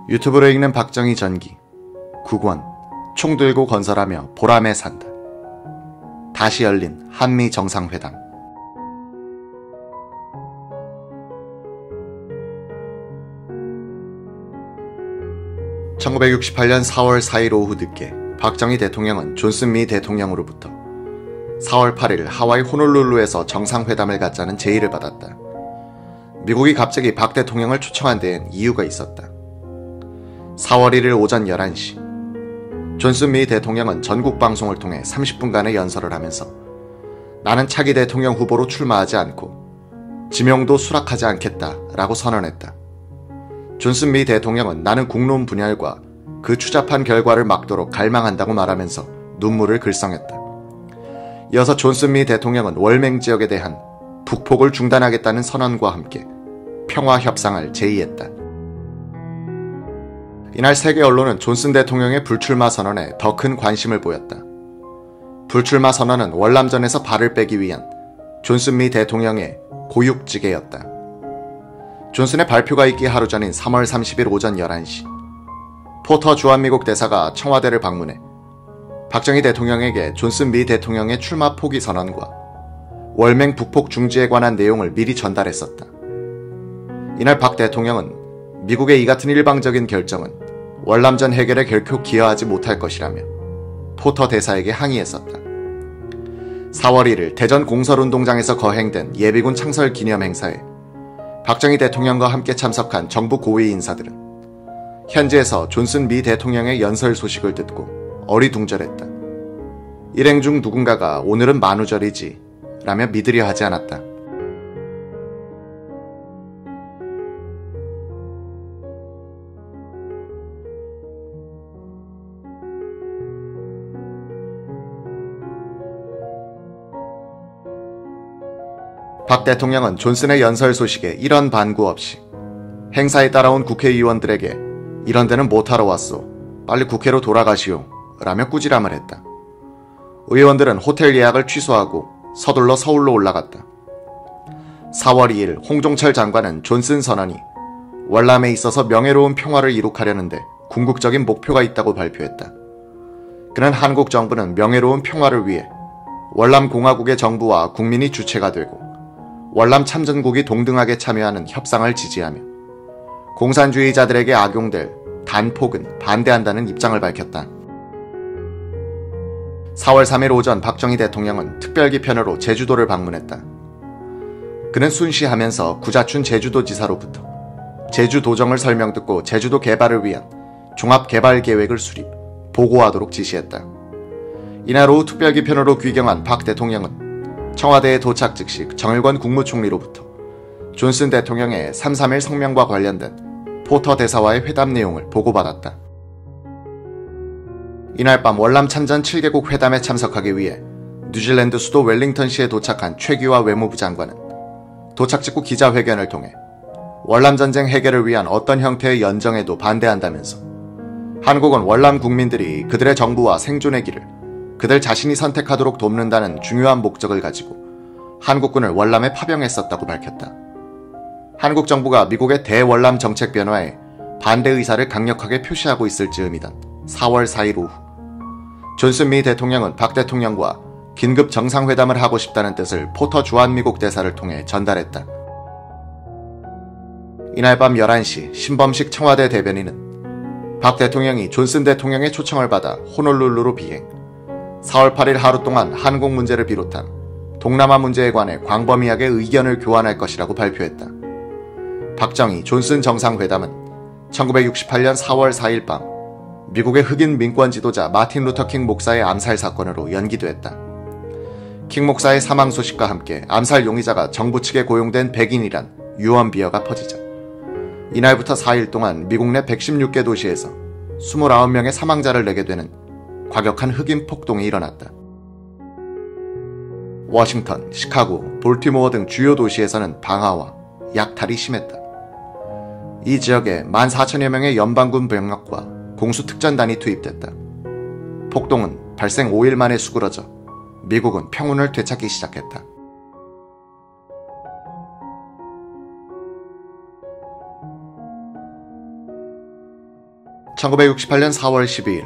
유튜브로 읽는 박정희 전기 9권 총 들고 건설하며 보람에 산다. 다시 열린 한미 정상회담. 1968년 4월 4일 오후 늦게 박정희 대통령은 존슨 미 대통령으로부터 4월 8일 하와이 호놀룰루에서 정상회담을 갖자는 제의를 받았다. 미국이 갑자기 박 대통령을 초청한 데엔 이유가 있었다. 4월 1일 오전 11시 존슨 미 대통령은 전국 방송을 통해 30분간의 연설을 하면서 나는 차기 대통령 후보로 출마하지 않고 지명도 수락하지 않겠다라고 선언했다. 존슨 미 대통령은 나는 국론 분열과 그 추잡한 결과를 막도록 갈망한다고 말하면서 눈물을 글썽였다. 이어서 존슨 미 대통령은 월맹 지역에 대한 북폭을 중단하겠다는 선언과 함께 평화 협상을 제의했다. 이날 세계 언론은 존슨 대통령의 불출마 선언에 더 큰 관심을 보였다. 불출마 선언은 월남전에서 발을 빼기 위한 존슨 미 대통령의 고육지계였다. 존슨의 발표가 있기 하루 전인 3월 30일 오전 11시 포터 주한미국 대사가 청와대를 방문해 박정희 대통령에게 존슨 미 대통령의 출마 포기 선언과 월맹 북폭 중지에 관한 내용을 미리 전달했었다. 이날 박 대통령은 미국의 이 같은 일방적인 결정은 월남전 해결에 결코 기여하지 못할 것이라며 포터 대사에게 항의했었다. 4월 1일 대전 공설운동장에서 거행된 예비군 창설 기념 행사에 박정희 대통령과 함께 참석한 정부 고위 인사들은 현지에서 존슨 미 대통령의 연설 소식을 듣고 어리둥절했다. 일행 중 누군가가 오늘은 만우절이지 라며 믿으려 하지 않았다. 박 대통령은 존슨의 연설 소식에 이런 반구 없이 행사에 따라온 국회의원들에게 이런 데는 못하러 왔소. 빨리 국회로 돌아가시오. 라며 꾸지람을 했다. 의원들은 호텔 예약을 취소하고 서둘러 서울로 올라갔다. 4월 2일 홍종철 장관은 존슨 선언이 월남에 있어서 명예로운 평화를 이룩하려는데 궁극적인 목표가 있다고 발표했다. 그는 한국 정부는 명예로운 평화를 위해 월남공화국의 정부와 국민이 주체가 되고 월남 참전국이 동등하게 참여하는 협상을 지지하며 공산주의자들에게 악용될 단폭은 반대한다는 입장을 밝혔다. 4월 3일 오전 박정희 대통령은 특별기편으로 제주도를 방문했다. 그는 순시하면서 구자춘 제주도지사로부터 제주도정을 설명 듣고 제주도 개발을 위한 종합개발계획을 수립, 보고하도록 지시했다. 이날 오후 특별기편으로 귀경한 박 대통령은 청와대에 도착 즉시 정일권 국무총리로부터 존슨 대통령의 3.3일 성명과 관련된 포터 대사와의 회담 내용을 보고받았다. 이날 밤 월남 참전 7개국 회담에 참석하기 위해 뉴질랜드 수도 웰링턴시에 도착한 최규하 외무부 장관은 도착 직후 기자회견을 통해 월남전쟁 해결을 위한 어떤 형태의 연정에도 반대한다면서 한국은 월남 국민들이 그들의 정부와 생존의 길을 그들 자신이 선택하도록 돕는다는 중요한 목적을 가지고 한국군을 월남에 파병했었다고 밝혔다. 한국 정부가 미국의 대월남 정책 변화에 반대 의사를 강력하게 표시하고 있을 즈음이던 4월 4일 오후 존슨 미 대통령은 박 대통령과 긴급 정상회담을 하고 싶다는 뜻을 포터 주한미국 대사를 통해 전달했다. 이날 밤 11시 신범식 청와대 대변인은 박 대통령이 존슨 대통령의 초청을 받아 호놀룰루로 비행, 4월 8일 하루 동안 한국 문제를 비롯한 동남아 문제에 관해 광범위하게 의견을 교환할 것이라고 발표했다. 박정희 존슨 정상회담은 1968년 4월 4일 밤 미국의 흑인 민권 지도자 마틴 루터 킹 목사의 암살 사건으로 연기됐다. 킹 목사의 사망 소식과 함께 암살 용의자가 정부 측에 고용된 백인이란 유언 비어가 퍼지자 이날부터 4일 동안 미국 내 116개 도시에서 29명의 사망자를 내게 되는 과격한 흑인 폭동이 일어났다. 워싱턴, 시카고, 볼티모어 등 주요 도시에서는 방화와 약탈이 심했다. 이 지역에 14,000여 명의 연방군 병력과 공수특전단이 투입됐다. 폭동은 발생 5일 만에 수그러져 미국은 평온을 되찾기 시작했다. 1968년 4월 12일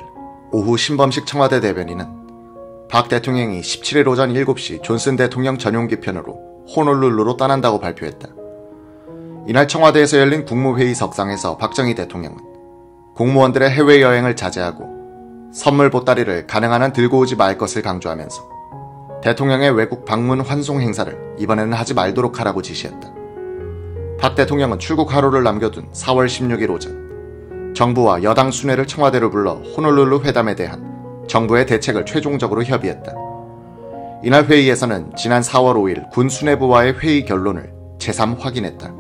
오후 신범식 청와대 대변인은 박 대통령이 17일 오전 7시 존슨 대통령 전용기 편으로 호놀룰루로 떠난다고 발표했다. 이날 청와대에서 열린 국무회의 석상에서 박정희 대통령은 공무원들의 해외여행을 자제하고 선물 보따리를 가능한 한 들고 오지 말 것을 강조하면서 대통령의 외국 방문 환송 행사를 이번에는 하지 말도록 하라고 지시했다. 박 대통령은 출국 하루를 남겨둔 4월 16일 오전 정부와 여당 순회를 청와대로 불러 호놀룰루 회담에 대한 정부의 대책을 최종적으로 협의했다. 이날 회의에서는 지난 4월 5일 군 수뇌부와의 회의 결론을 재삼 확인했다.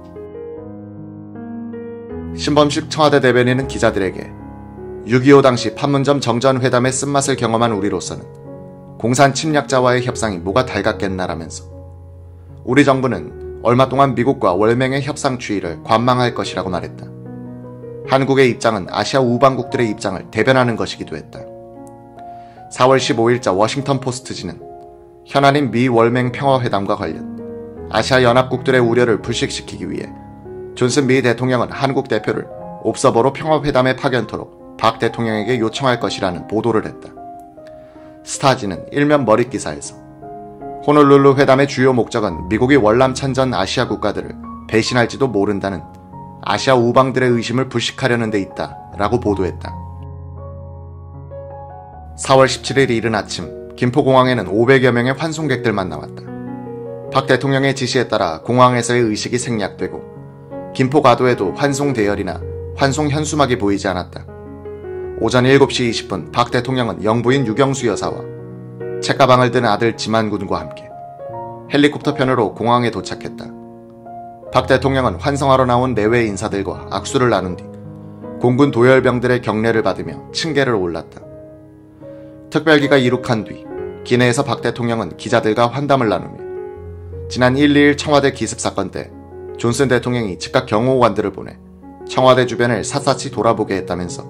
신범식 청와대 대변인은 기자들에게 6.25 당시 판문점 정전회담의 쓴맛을 경험한 우리로서는 공산 침략자와의 협상이 뭐가 달갑겠나라면서 우리 정부는 얼마 동안 미국과 월맹의 협상 추이를 관망할 것이라고 말했다. 한국의 입장은 아시아 우방국들의 입장을 대변하는 것이기도 했다. 4월 15일자 워싱턴 포스트지는 현안인 미 월맹 평화회담과 관련 아시아 연합국들의 우려를 불식시키기 위해 존슨 미 대통령은 한국 대표를 옵서버로 평화회담에 파견토록 박 대통령에게 요청할 것이라는 보도를 했다. 스타지는 일면 머릿기사에서 호놀룰루 회담의 주요 목적은 미국이 월남 찬전 아시아 국가들을 배신할지도 모른다는 아시아 우방들의 의심을 불식하려는 데 있다 라고 보도했다. 4월 17일 이른 아침 김포공항에는 500여 명의 환송객들만 나왔다. 박 대통령의 지시에 따라 공항에서의 의식이 생략되고 김포가도에도 환송 대열이나 환송 현수막이 보이지 않았다. 오전 7시 20분 박 대통령은 영부인 유경수 여사와 책가방을 든 아들 지만군과 함께 헬리콥터 편으로 공항에 도착했다. 박 대통령은 환송하러 나온 내외 인사들과 악수를 나눈 뒤 공군 도열병들의 격려를 받으며 층계를 올랐다. 특별기가 이륙한 뒤 기내에서 박 대통령은 기자들과 환담을 나누며 지난 1.2일 청와대 기습 사건 때 존슨 대통령이 즉각 경호관들을 보내 청와대 주변을 샅샅이 돌아보게 했다면서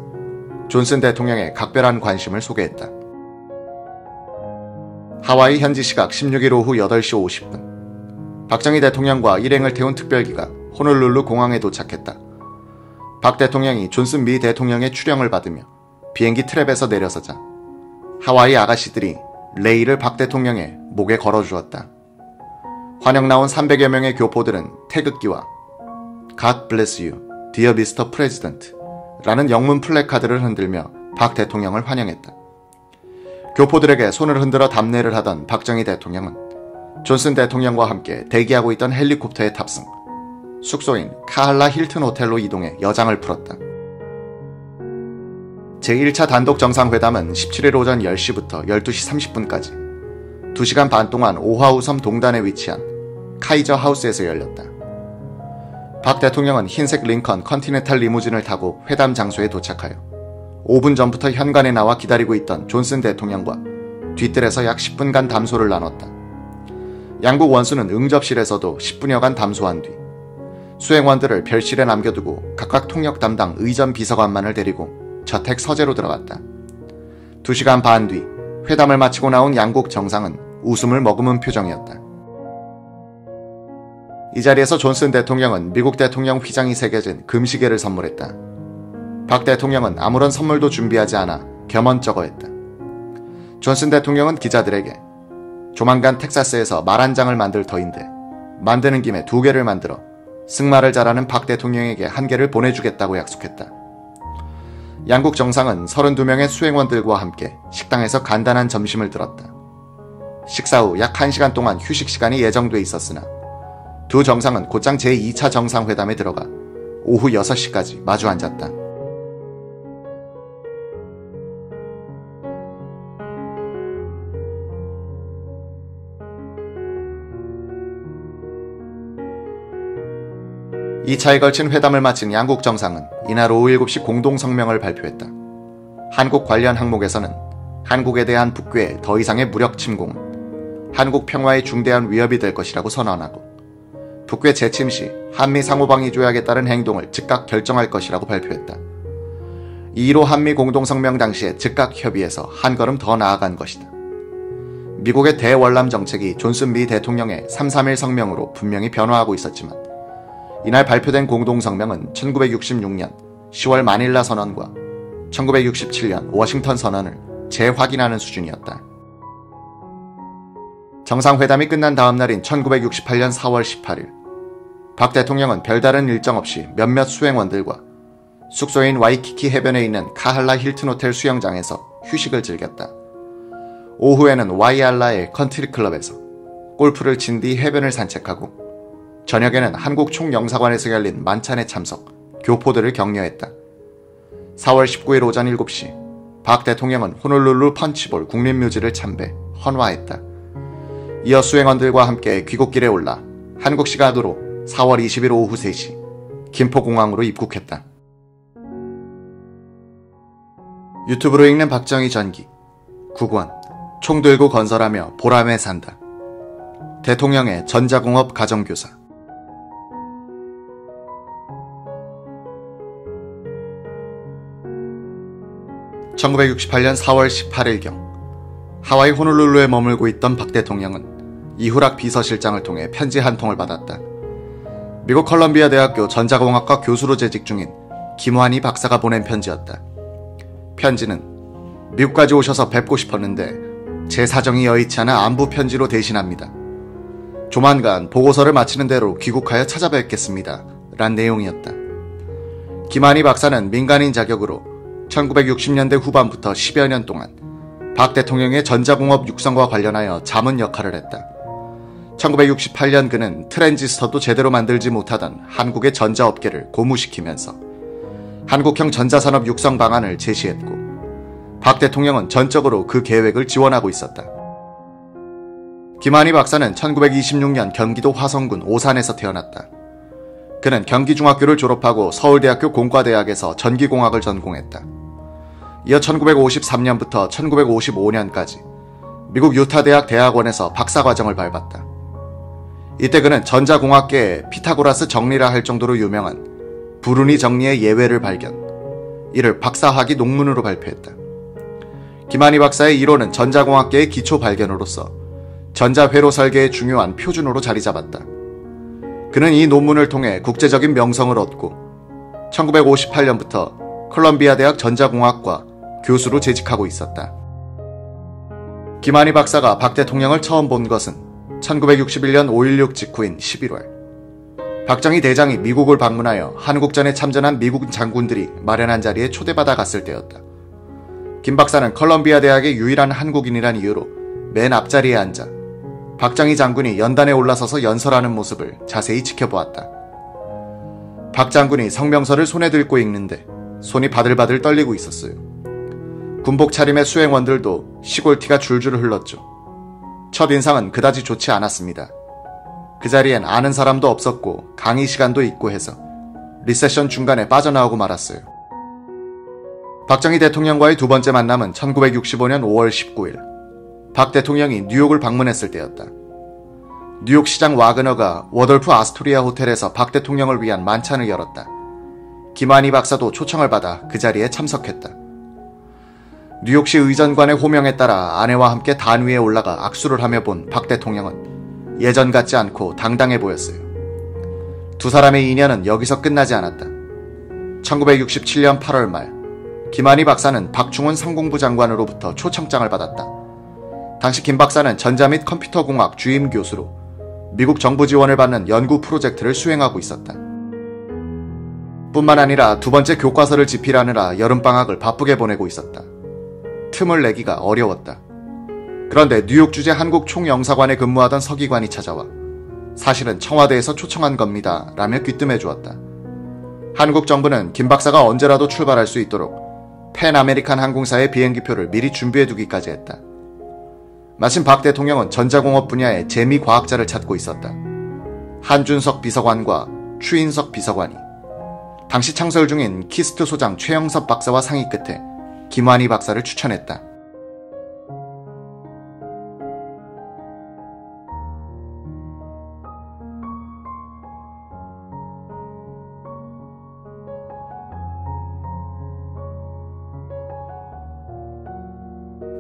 존슨 대통령의 각별한 관심을 소개했다. 하와이 현지 시각 16일 오후 8시 50분 박정희 대통령과 일행을 태운 특별기가 호놀룰루 공항에 도착했다. 박 대통령이 존슨 미 대통령의 추령을 받으며 비행기 트랩에서 내려서자 하와이 아가씨들이 레이를 박 대통령의 목에 걸어주었다. 환영 나온 300여 명의 교포들은 태극기와 God bless you, dear Mr. President 라는 영문 플래카드를 흔들며 박 대통령을 환영했다. 교포들에게 손을 흔들어 답례를 하던 박정희 대통령은 존슨 대통령과 함께 대기하고 있던 헬리콥터에 탑승, 숙소인 카할라 힐튼 호텔로 이동해 여장을 풀었다. 제1차 단독 정상회담은 17일 오전 10시부터 12시 30분까지 2시간 반 동안 오하우 섬 동단에 위치한 카이저 하우스에서 열렸다. 박 대통령은 흰색 링컨 컨티넨탈 리무진을 타고 회담 장소에 도착하여 5분 전부터 현관에 나와 기다리고 있던 존슨 대통령과 뒤뜰에서 약 10분간 담소를 나눴다. 양국 원수는 응접실에서도 10분여간 담소한 뒤 수행원들을 별실에 남겨두고 각각 통역 담당 의전 비서관만을 데리고 저택 서재로 들어갔다. 2시간 반 뒤 회담을 마치고 나온 양국 정상은 웃음을 머금은 표정이었다. 이 자리에서 존슨 대통령은 미국 대통령 휘장이 새겨진 금시계를 선물했다. 박 대통령은 아무런 선물도 준비하지 않아 겸언쩍어했다. 존슨 대통령은 기자들에게 조만간 텍사스에서 말 한 장을 만들 터인데 만드는 김에 2개를 만들어 승마를 잘하는 박 대통령에게 1개를 보내주겠다고 약속했다. 양국 정상은 32명의 수행원들과 함께 식당에서 간단한 점심을 들었다. 식사 후 약 1시간 동안 휴식 시간이 예정돼 있었으나 두 정상은 곧장 제2차 정상회담에 들어가 오후 6시까지 마주 앉았다. 이 차에 걸친 회담을 마친 양국 정상은 이날 오후 7시 공동성명을 발표했다. 한국 관련 항목에서는 한국에 대한 북괴의 더 이상의 무력 침공은 한국 평화에 중대한 위협이 될 것이라고 선언하고 북괴 재침 시 한미 상호방위 조약에 따른 행동을 즉각 결정할 것이라고 발표했다. 이로 한미 공동성명 당시에 즉각 협의해서 한 걸음 더 나아간 것이다. 미국의 대월남 정책이 존슨 미 대통령의 3.3.1 성명으로 분명히 변화하고 있었지만 이날 발표된 공동성명은 1966년 10월 마닐라 선언과 1967년 워싱턴 선언을 재확인하는 수준이었다. 정상회담이 끝난 다음 날인 1968년 4월 18일, 박 대통령은 별다른 일정 없이 몇몇 수행원들과 숙소인 와이키키 해변에 있는 카할라 힐튼 호텔 수영장에서 휴식을 즐겼다. 오후에는 와이알라의 컨트리클럽에서 골프를 친 뒤 해변을 산책하고, 저녁에는 한국 총영사관에서 열린 만찬에 참석, 교포들을 격려했다. 4월 19일 오전 7시, 박 대통령은 호놀룰루 펀치볼 국립묘지를 참배, 헌화했다. 이어 수행원들과 함께 귀국길에 올라 한국 시간으로 4월 20일 오후 3시, 김포공항으로 입국했다. 유튜브로 읽는 박정희 전기. 9권, 총 들고 건설하며 보람에 산다. 대통령의 전자공업 가정교사. (1968년 4월 18일경) 하와이 호놀룰루에 머물고 있던 박 대통령은 이후락 비서실장을 통해 편지 한 통을 받았다. 미국 컬럼비아 대학교 전자공학과 교수로 재직 중인 김환희 박사가 보낸 편지였다. 편지는 미국까지 오셔서 뵙고 싶었는데 제 사정이 여의치 않아 안부 편지로 대신합니다. 조만간 보고서를 마치는 대로 귀국하여 찾아뵙겠습니다. 란 내용이었다. 김환희 박사는 민간인 자격으로 1960년대 후반부터 10여 년 동안 박 대통령의 전자공업 육성과 관련하여 자문 역할을 했다. 1968년 그는 트랜지스터도 제대로 만들지 못하던 한국의 전자업계를 고무시키면서 한국형 전자산업 육성 방안을 제시했고, 박 대통령은 전적으로 그 계획을 지원하고 있었다. 김환희 박사는 1926년 경기도 화성군 오산에서 태어났다. 그는 경기중학교를 졸업하고 서울대학교 공과대학에서 전기공학을 전공했다. 이어 1953년부터 1955년까지 미국 유타대학 대학원에서 박사과정을 밟았다. 이때 그는 전자공학계의 피타고라스 정리라 할 정도로 유명한 브루니 정리의 예외를 발견, 이를 박사학위 논문으로 발표했다. 김환희 박사의 이론은 전자공학계의 기초 발견으로서 전자회로 설계의 중요한 표준으로 자리 잡았다. 그는 이 논문을 통해 국제적인 명성을 얻고 1958년부터 콜롬비아 대학 전자공학과 교수로 재직하고 있었다. 김환희 박사가 박 대통령을 처음 본 것은 1961년 5.16 직후인 11월. 박정희 대장이 미국을 방문하여 한국전에 참전한 미국 장군들이 마련한 자리에 초대받아 갔을 때였다. 김 박사는 컬럼비아 대학의 유일한 한국인이란 이유로 맨 앞자리에 앉아 박정희 장군이 연단에 올라서서 연설하는 모습을 자세히 지켜보았다. 박 장군이 성명서를 손에 들고 읽는데 손이 바들바들 떨리고 있었어요. 군복 차림의 수행원들도 시골티가 줄줄 흘렀죠. 첫인상은 그다지 좋지 않았습니다. 그 자리엔 아는 사람도 없었고 강의 시간도 있고 해서 리세션 중간에 빠져나오고 말았어요. 박정희 대통령과의 두 번째 만남은 1965년 5월 19일 박 대통령이 뉴욕을 방문했을 때였다. 뉴욕 시장 와그너가 워돌프 아스토리아 호텔에서 박 대통령을 위한 만찬을 열었다. 김환희 박사도 초청을 받아 그 자리에 참석했다. 뉴욕시 의전관의 호명에 따라 아내와 함께 단 위에 올라가 악수를 하며 본 박 대통령은 예전 같지 않고 당당해 보였어요. 두 사람의 인연은 여기서 끝나지 않았다. 1967년 8월 말, 김환희 박사는 박충훈 상공부 장관으로부터 초청장을 받았다. 당시 김 박사는 전자 및 컴퓨터공학 주임 교수로 미국 정부 지원을 받는 연구 프로젝트를 수행하고 있었다. 뿐만 아니라 두 번째 교과서를 집필하느라 여름방학을 바쁘게 보내고 있었다. 틈을 내기가 어려웠다. 그런데 뉴욕 주재 한국 총영사관에 근무하던 서기관이 찾아와 사실은 청와대에서 초청한 겁니다 라며 귀뜸해 주었다. 한국 정부는 김 박사가 언제라도 출발할 수 있도록 팬 아메리칸 항공사의 비행기표를 미리 준비해 두기까지 했다. 마침 박 대통령은 전자공업 분야의 재미 과학자를 찾고 있었다. 한준석 비서관과 추인석 비서관이 당시 창설 중인 키스트 소장 최영섭 박사와 상의 끝에 김환희 박사를 추천했다.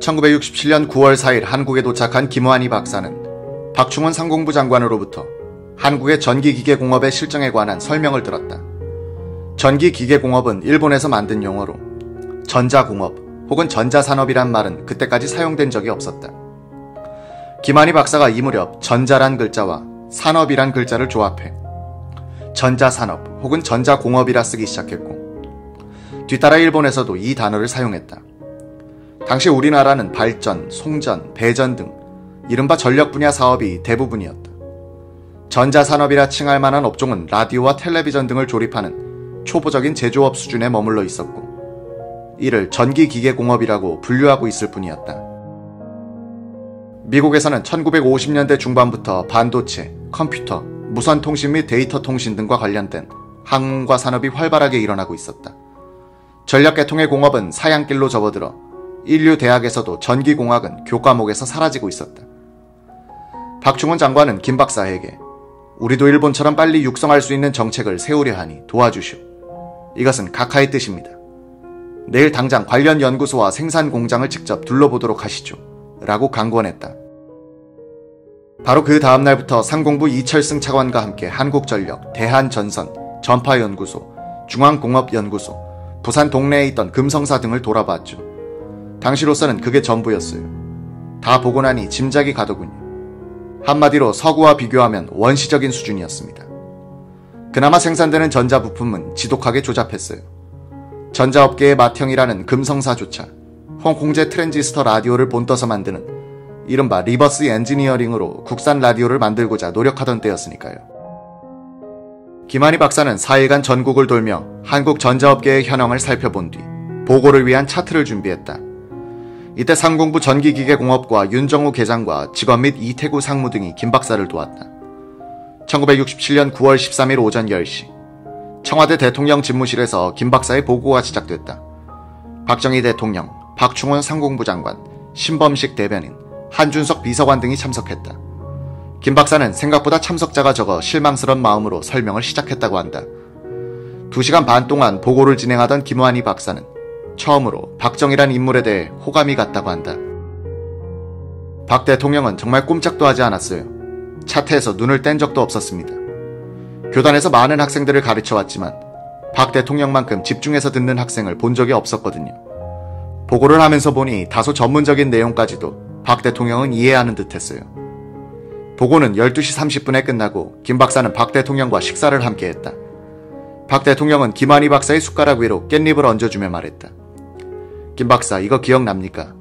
(1967년 9월 4일) 한국에 도착한 김환희 박사는 박충훈 상공부 장관으로부터 한국의 전기기계공업의 실정에 관한 설명을 들었다. 전기기계공업은 일본에서 만든 용어로 전자공업 혹은 전자산업이란 말은 그때까지 사용된 적이 없었다. 김한희 박사가 이 무렵 전자란 글자와 산업이란 글자를 조합해 전자산업 혹은 전자공업이라 쓰기 시작했고, 뒤따라 일본에서도 이 단어를 사용했다. 당시 우리나라는 발전, 송전, 배전 등 이른바 전력 분야 사업이 대부분이었다. 전자산업이라 칭할 만한 업종은 라디오와 텔레비전 등을 조립하는 초보적인 제조업 수준에 머물러 있었고, 이를 전기기계공업이라고 분류하고 있을 뿐이었다. 미국에서는 1950년대 중반부터 반도체, 컴퓨터, 무선통신 및 데이터 통신 등과 관련된 학문과 산업이 활발하게 일어나고 있었다. 전력계통의 공업은 사양길로 접어들어 인류 대학에서도 전기공학은 교과목에서 사라지고 있었다. 박충훈 장관은 김 박사에게 우리도 일본처럼 빨리 육성할 수 있는 정책을 세우려 하니 도와주시오. 이것은 각하의 뜻입니다. 내일 당장 관련 연구소와 생산 공장을 직접 둘러보도록 하시죠. 라고 강권했다. 바로 그 다음날부터 상공부 이철승 차관과 함께 한국전력, 대한전선, 전파연구소, 중앙공업연구소, 부산 동네에 있던 금성사 등을 돌아봤죠. 당시로서는 그게 전부였어요. 다 보고 나니 짐작이 가더군요. 한마디로 서구와 비교하면 원시적인 수준이었습니다. 그나마 생산되는 전자부품은 지독하게 조잡했어요. 전자업계의 맏형이라는 금성사조차 홍콩제 트랜지스터 라디오를 본떠서 만드는 이른바 리버스 엔지니어링으로 국산 라디오를 만들고자 노력하던 때였으니까요. 김한희 박사는 4일간 전국을 돌며 한국 전자업계의 현황을 살펴본 뒤 보고를 위한 차트를 준비했다. 이때 상공부 전기기계공업과 윤정우 계장과 직원 및 이태구 상무 등이 김 박사를 도왔다. 1967년 9월 13일 오전 10시 청와대 대통령 집무실에서 김 박사의 보고가 시작됐다. 박정희 대통령, 박충훈 상공부 장관, 신범식 대변인, 한준석 비서관 등이 참석했다. 김 박사는 생각보다 참석자가 적어 실망스러운 마음으로 설명을 시작했다고 한다. 2시간 반 동안 보고를 진행하던 김한희 박사는 처음으로 박정희란 인물에 대해 호감이 갔다고 한다. 박 대통령은 정말 꼼짝도 하지 않았어요. 차트에서 눈을 뗀 적도 없었습니다. 교단에서 많은 학생들을 가르쳐왔지만 박 대통령만큼 집중해서 듣는 학생을 본 적이 없었거든요. 보고를 하면서 보니 다소 전문적인 내용까지도 박 대통령은 이해하는 듯 했어요. 보고는 12시 30분에 끝나고 김 박사는 박 대통령과 식사를 함께 했다. 박 대통령은 김한희 박사의 숟가락 위로 깻잎을 얹어주며 말했다. 김 박사, 이거 기억납니까?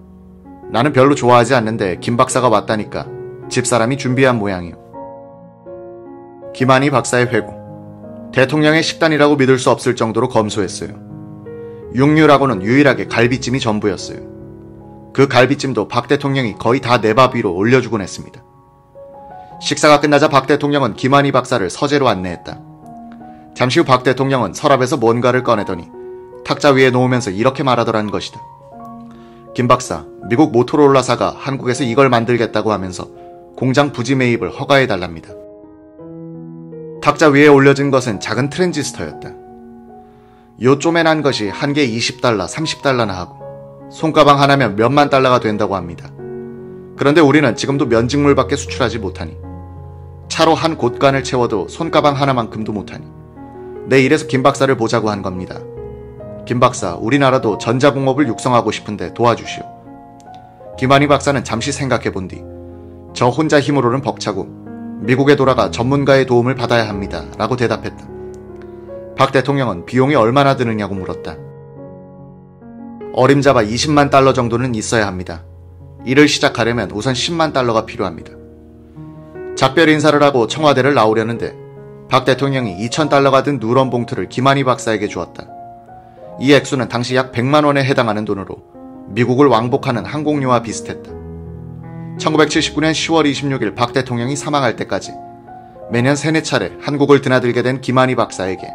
나는 별로 좋아하지 않는데 김 박사가 왔다니까 집사람이 준비한 모양이요. 김한희 박사의 회고. 대통령의 식단이라고 믿을 수 없을 정도로 검소했어요. 육류라고는 유일하게 갈비찜이 전부였어요. 그 갈비찜도 박 대통령이 거의 다 내 밥 위로 올려주곤 했습니다. 식사가 끝나자 박 대통령은 김한희 박사를 서재로 안내했다. 잠시 후 박 대통령은 서랍에서 뭔가를 꺼내더니 탁자 위에 놓으면서 이렇게 말하더란 것이다. 김 박사, 미국 모토로라사가 한국에서 이걸 만들겠다고 하면서 공장 부지 매입을 허가해달랍니다. 탁자 위에 올려진 것은 작은 트랜지스터였다. 요 쪼맨한 것이 한 개 20달러, 30달러나 하고 손가방 하나면 몇만 달러가 된다고 합니다. 그런데 우리는 지금도 면직물밖에 수출하지 못하니 차로 한 곳간을 채워도 손가방 하나만큼도 못하니 내 이래서 김 박사를 보자고 한 겁니다. 김 박사, 우리나라도 전자공업을 육성하고 싶은데 도와주시오. 김한희 박사는 잠시 생각해본 뒤 저 혼자 힘으로는 벅차고 미국에 돌아가 전문가의 도움을 받아야 합니다. 라고 대답했다. 박 대통령은 비용이 얼마나 드느냐고 물었다. 어림잡아 20만 달러 정도는 있어야 합니다. 일을 시작하려면 우선 10만 달러가 필요합니다. 작별 인사를 하고 청와대를 나오려는데 박 대통령이 2,000달러가 든 누런 봉투를 김한희 박사에게 주었다. 이 액수는 당시 약 100만 원에 해당하는 돈으로 미국을 왕복하는 항공료와 비슷했다. 1979년 10월 26일 박 대통령이 사망할 때까지 매년 3-4차례 한국을 드나들게 된 김한희 박사에게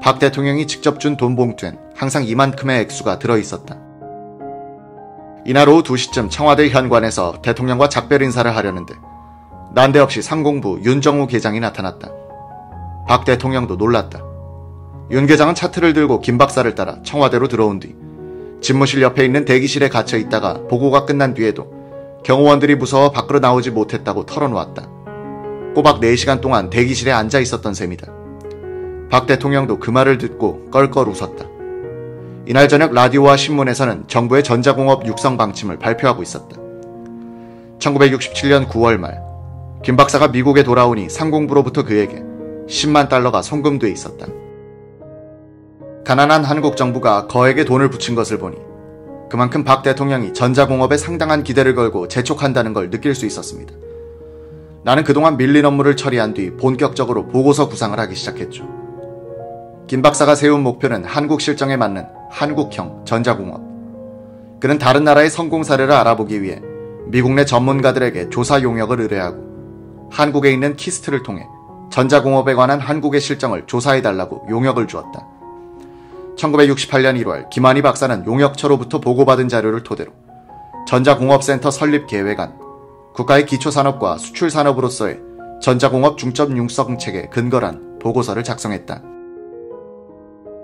박 대통령이 직접 준 돈 봉투엔 항상 이만큼의 액수가 들어있었다. 이날 오후 2시쯤 청와대 현관에서 대통령과 작별 인사를 하려는데 난데없이 상공부 윤정우 계장이 나타났다. 박 대통령도 놀랐다. 윤 계장은 차트를 들고 김 박사를 따라 청와대로 들어온 뒤 집무실 옆에 있는 대기실에 갇혀 있다가 보고가 끝난 뒤에도 경호원들이 무서워 밖으로 나오지 못했다고 털어놓았다. 꼬박 4시간 동안 대기실에 앉아 있었던 셈이다. 박 대통령도 그 말을 듣고 껄껄 웃었다. 이날 저녁 라디오와 신문에서는 정부의 전자공업 육성 방침을 발표하고 있었다. 1967년 9월 말, 김 박사가 미국에 돌아오니 상공부로부터 그에게 10만 달러가 송금돼 있었다. 가난한 한국 정부가 거액의 돈을 붙인 것을 보니 그만큼 박 대통령이 전자공업에 상당한 기대를 걸고 재촉한다는 걸 느낄 수 있었습니다. 나는 그동안 밀린 업무를 처리한 뒤 본격적으로 보고서 구상을 하기 시작했죠. 김 박사가 세운 목표는 한국 실정에 맞는 한국형 전자공업. 그는 다른 나라의 성공 사례를 알아보기 위해 미국 내 전문가들에게 조사 용역을 의뢰하고 한국에 있는 키스트를 통해 전자공업에 관한 한국의 실정을 조사해달라고 용역을 주었다. 1968년 1월 김한희 박사는 용역처로부터 보고받은 자료를 토대로 전자공업센터 설립 계획안, 국가의 기초산업과 수출산업으로서의 전자공업 중점 융성책에 근거한 보고서를 작성했다.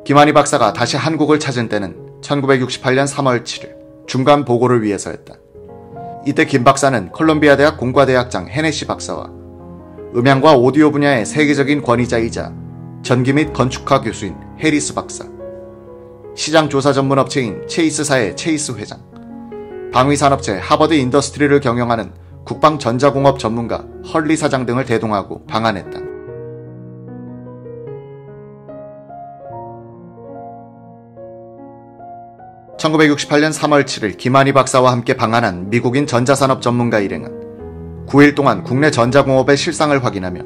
김한희 박사가 다시 한국을 찾은 때는 1968년 3월 7일 중간 보고를 위해서였다. 이때 김 박사는 콜롬비아 대학 공과대학장 헤네시 박사와 음향과 오디오 분야의 세계적인 권위자이자 전기 및 건축학 교수인 해리스 박사, 시장 조사 전문 업체인 체이스사의 체이스 회장, 방위산업체 하버드 인더스트리를 경영하는 국방전자공업 전문가 헐리 사장 등을 대동하고 방한했다. (1968년 3월 7일) 김한희 박사와 함께 방한한 미국인 전자산업 전문가 일행은 9일 동안 국내 전자공업의 실상을 확인하며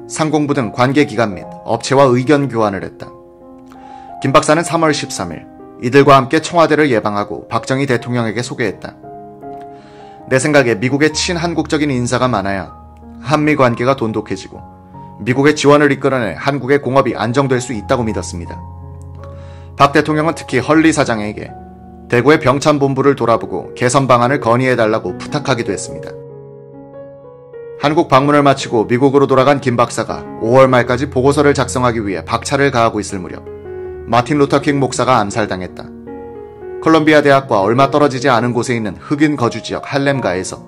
상공부 등 관계기관 및 업체와 의견 교환을 했다. 김 박사는 3월 13일 이들과 함께 청와대를 예방하고 박정희 대통령에게 소개했다. 내 생각에 미국의 친한국적인 인사가 많아야 한미 관계가 돈독해지고 미국의 지원을 이끌어내 한국의 공업이 안정될 수 있다고 믿었습니다. 박 대통령은 특히 헐리 사장에게 대구의 병참본부를 돌아보고 개선 방안을 건의해달라고 부탁하기도 했습니다. 한국 방문을 마치고 미국으로 돌아간 김 박사가 5월 말까지 보고서를 작성하기 위해 박차를 가하고 있을 무렵 마틴 루터킹 목사가 암살당했다. 콜롬비아 대학과 얼마 떨어지지 않은 곳에 있는 흑인 거주지역 할렘가에서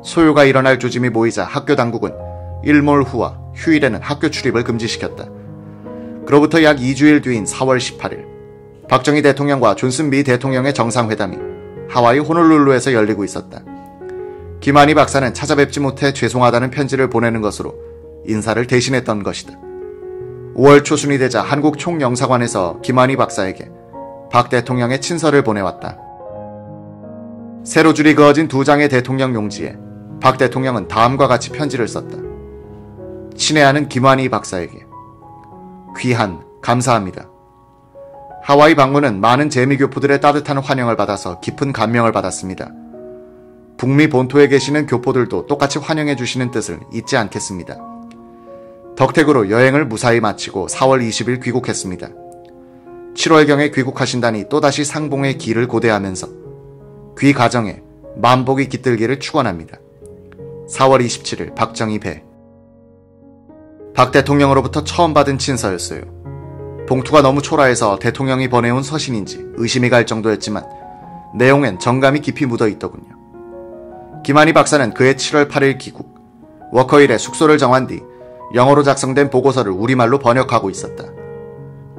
소요가 일어날 조짐이 보이자 학교 당국은 일몰 후와 휴일에는 학교 출입을 금지시켰다. 그로부터 약 2주일 뒤인 4월 18일 박정희 대통령과 존슨 미 대통령의 정상회담이 하와이 호놀룰루에서 열리고 있었다. 김한희 박사는 찾아뵙지 못해 죄송하다는 편지를 보내는 것으로 인사를 대신했던 것이다. 5월 초순이 되자 한국 총영사관에서 김한희 박사에게 박 대통령의 친서를 보내왔다. 세로 줄이 그어진 2장의 대통령 용지에 박 대통령은 다음과 같이 편지를 썼다. 친애하는 김한희 박사에게 귀한 감사합니다. 하와이 방문은 많은 재미교포들의 따뜻한 환영을 받아서 깊은 감명을 받았습니다. 북미 본토에 계시는 교포들도 똑같이 환영해 주시는 뜻을 잊지 않겠습니다. 덕택으로 여행을 무사히 마치고 4월 20일 귀국했습니다. 7월경에 귀국하신다니 또다시 상봉의 길을 고대하면서 귀 가정에 만복이 깃들기를 축원합니다. 4월 27일 박정희 배. 박 대통령으로부터 처음 받은 친서였어요. 봉투가 너무 초라해서 대통령이 보내온 서신인지 의심이 갈 정도였지만 내용엔 정감이 깊이 묻어 있더군요. 김한희 박사는 그해 7월 8일 귀국, 워커힐에 숙소를 정한 뒤 영어로 작성된 보고서를 우리말로 번역하고 있었다.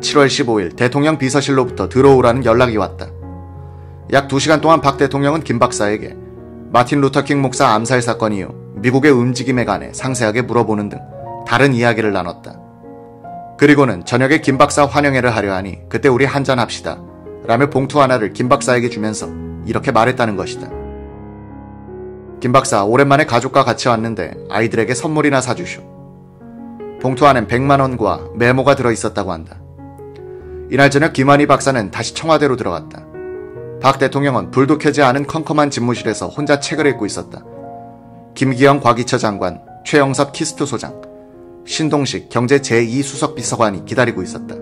7월 15일 대통령 비서실로부터 들어오라는 연락이 왔다. 약 2시간 동안 박 대통령은 김 박사에게 마틴 루터킹 목사 암살 사건 이후 미국의 움직임에 관해 상세하게 물어보는 등 다른 이야기를 나눴다. 그리고는 저녁에 김 박사 환영회를 하려 하니 그때 우리 한잔합시다 라며 봉투 하나를 김 박사에게 주면서 이렇게 말했다는 것이다. 김 박사, 오랜만에 가족과 같이 왔는데 아이들에게 선물이나 사주쇼. 봉투 안엔 100만 원과 메모가 들어있었다고 한다. 이날 저녁 김한희 박사는 다시 청와대로 들어갔다. 박 대통령은 불도 켜지 않은 컴컴한 집무실에서 혼자 책을 읽고 있었다. 김기영 과기처 장관, 최영섭 키스트 소장, 신동식 경제 제2수석비서관이 기다리고 있었다.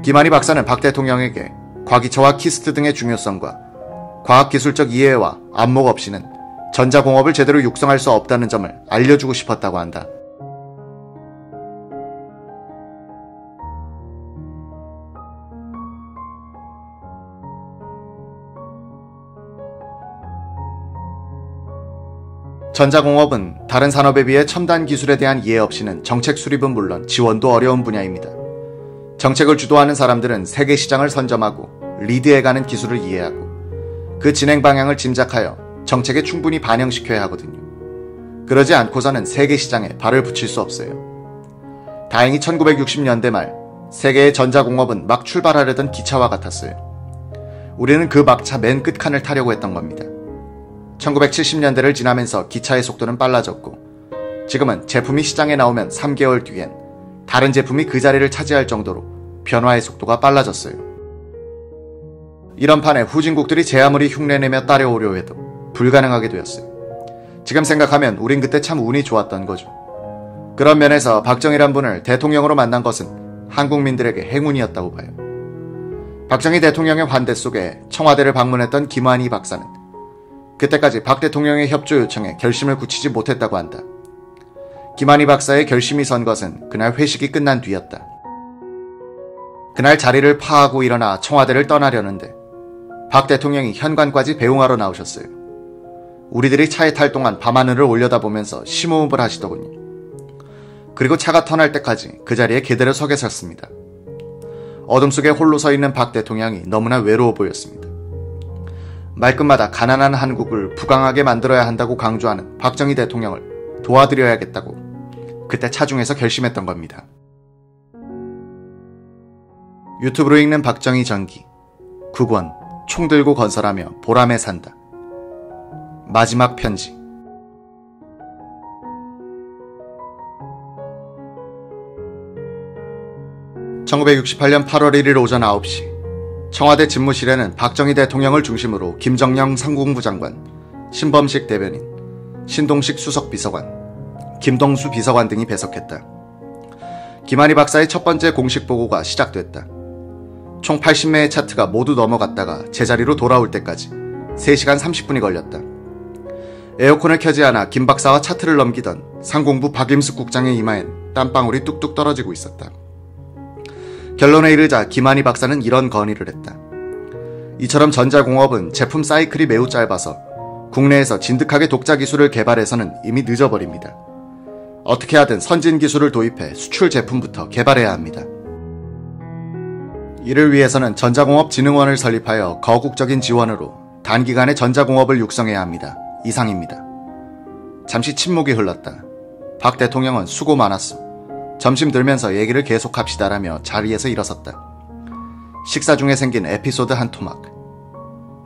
김한희 박사는 박 대통령에게 과기처와 키스트 등의 중요성과 과학기술적 이해와 안목 없이는 전자공업을 제대로 육성할 수 없다는 점을 알려주고 싶었다고 한다. 전자공업은 다른 산업에 비해 첨단 기술에 대한 이해 없이는 정책 수립은 물론 지원도 어려운 분야입니다. 정책을 주도하는 사람들은 세계 시장을 선점하고 리드해가는 기술을 이해하고 그 진행 방향을 짐작하여 정책에 충분히 반영시켜야 하거든요. 그러지 않고서는 세계 시장에 발을 붙일 수 없어요. 다행히 1960년대 말 세계의 전자공업은 막 출발하려던 기차와 같았어요. 우리는 그 막차 맨 끝칸을 타려고 했던 겁니다. 1970년대를 지나면서 기차의 속도는 빨라졌고 지금은 제품이 시장에 나오면 3개월 뒤엔 다른 제품이 그 자리를 차지할 정도로 변화의 속도가 빨라졌어요. 이런 판에 후진국들이 제 아무리 흉내내며 따라오려 해도 불가능하게 되었어요. 지금 생각하면 우린 그때 참 운이 좋았던 거죠. 그런 면에서 박정희란 분을 대통령으로 만난 것은 한국민들에게 행운이었다고 봐요. 박정희 대통령의 환대 속에 청와대를 방문했던 김환희 박사는 그때까지 박 대통령의 협조 요청에 결심을 굳히지 못했다고 한다. 김환희 박사의 결심이 선 것은 그날 회식이 끝난 뒤였다. 그날 자리를 파하고 일어나 청와대를 떠나려는데 박 대통령이 현관까지 배웅하러 나오셨어요. 우리들이 차에 탈 동안 밤하늘을 올려다보면서 심호흡을 하시더군요. 그리고 차가 터날 때까지 그 자리에 그대로 서 계셨습니다. 어둠 속에 홀로 서 있는 박 대통령이 너무나 외로워 보였습니다. 말끝마다 가난한 한국을 부강하게 만들어야 한다고 강조하는 박정희 대통령을 도와드려야겠다고 그때 차중에서 결심했던 겁니다. 유튜브로 읽는 박정희 전기 9권 총 들고 건설하며 보람에 산다. 마지막 편지. (1968년 8월 1일) 오전 9시 청와대 집무실에는 박정희 대통령을 중심으로 김정영 상공부 장관, 신범식 대변인, 신동식 수석비서관, 김동수 비서관 등이 배석했다. 김환희 박사의 첫 번째 공식 보고가 시작됐다. 총 80매의 차트가 모두 넘어갔다가 제자리로 돌아올 때까지 3시간 30분이 걸렸다. 에어컨을 켜지 않아 김 박사와 차트를 넘기던 상공부 박임숙 국장의 이마엔 땀방울이 뚝뚝 떨어지고 있었다. 결론에 이르자 김환희 박사는 이런 건의를 했다. 이처럼 전자공업은 제품 사이클이 매우 짧아서 국내에서 진득하게 독자 기술을 개발해서는 이미 늦어버립니다. 어떻게 하든 선진 기술을 도입해 수출 제품부터 개발해야 합니다. 이를 위해서는 전자공업진흥원을 설립하여 거국적인 지원으로 단기간에 전자공업을 육성해야 합니다. 이상입니다. 잠시 침묵이 흘렀다. 박 대통령은 수고 많았어. 점심 들면서 얘기를 계속합시다라며 자리에서 일어섰다. 식사 중에 생긴 에피소드 한 토막.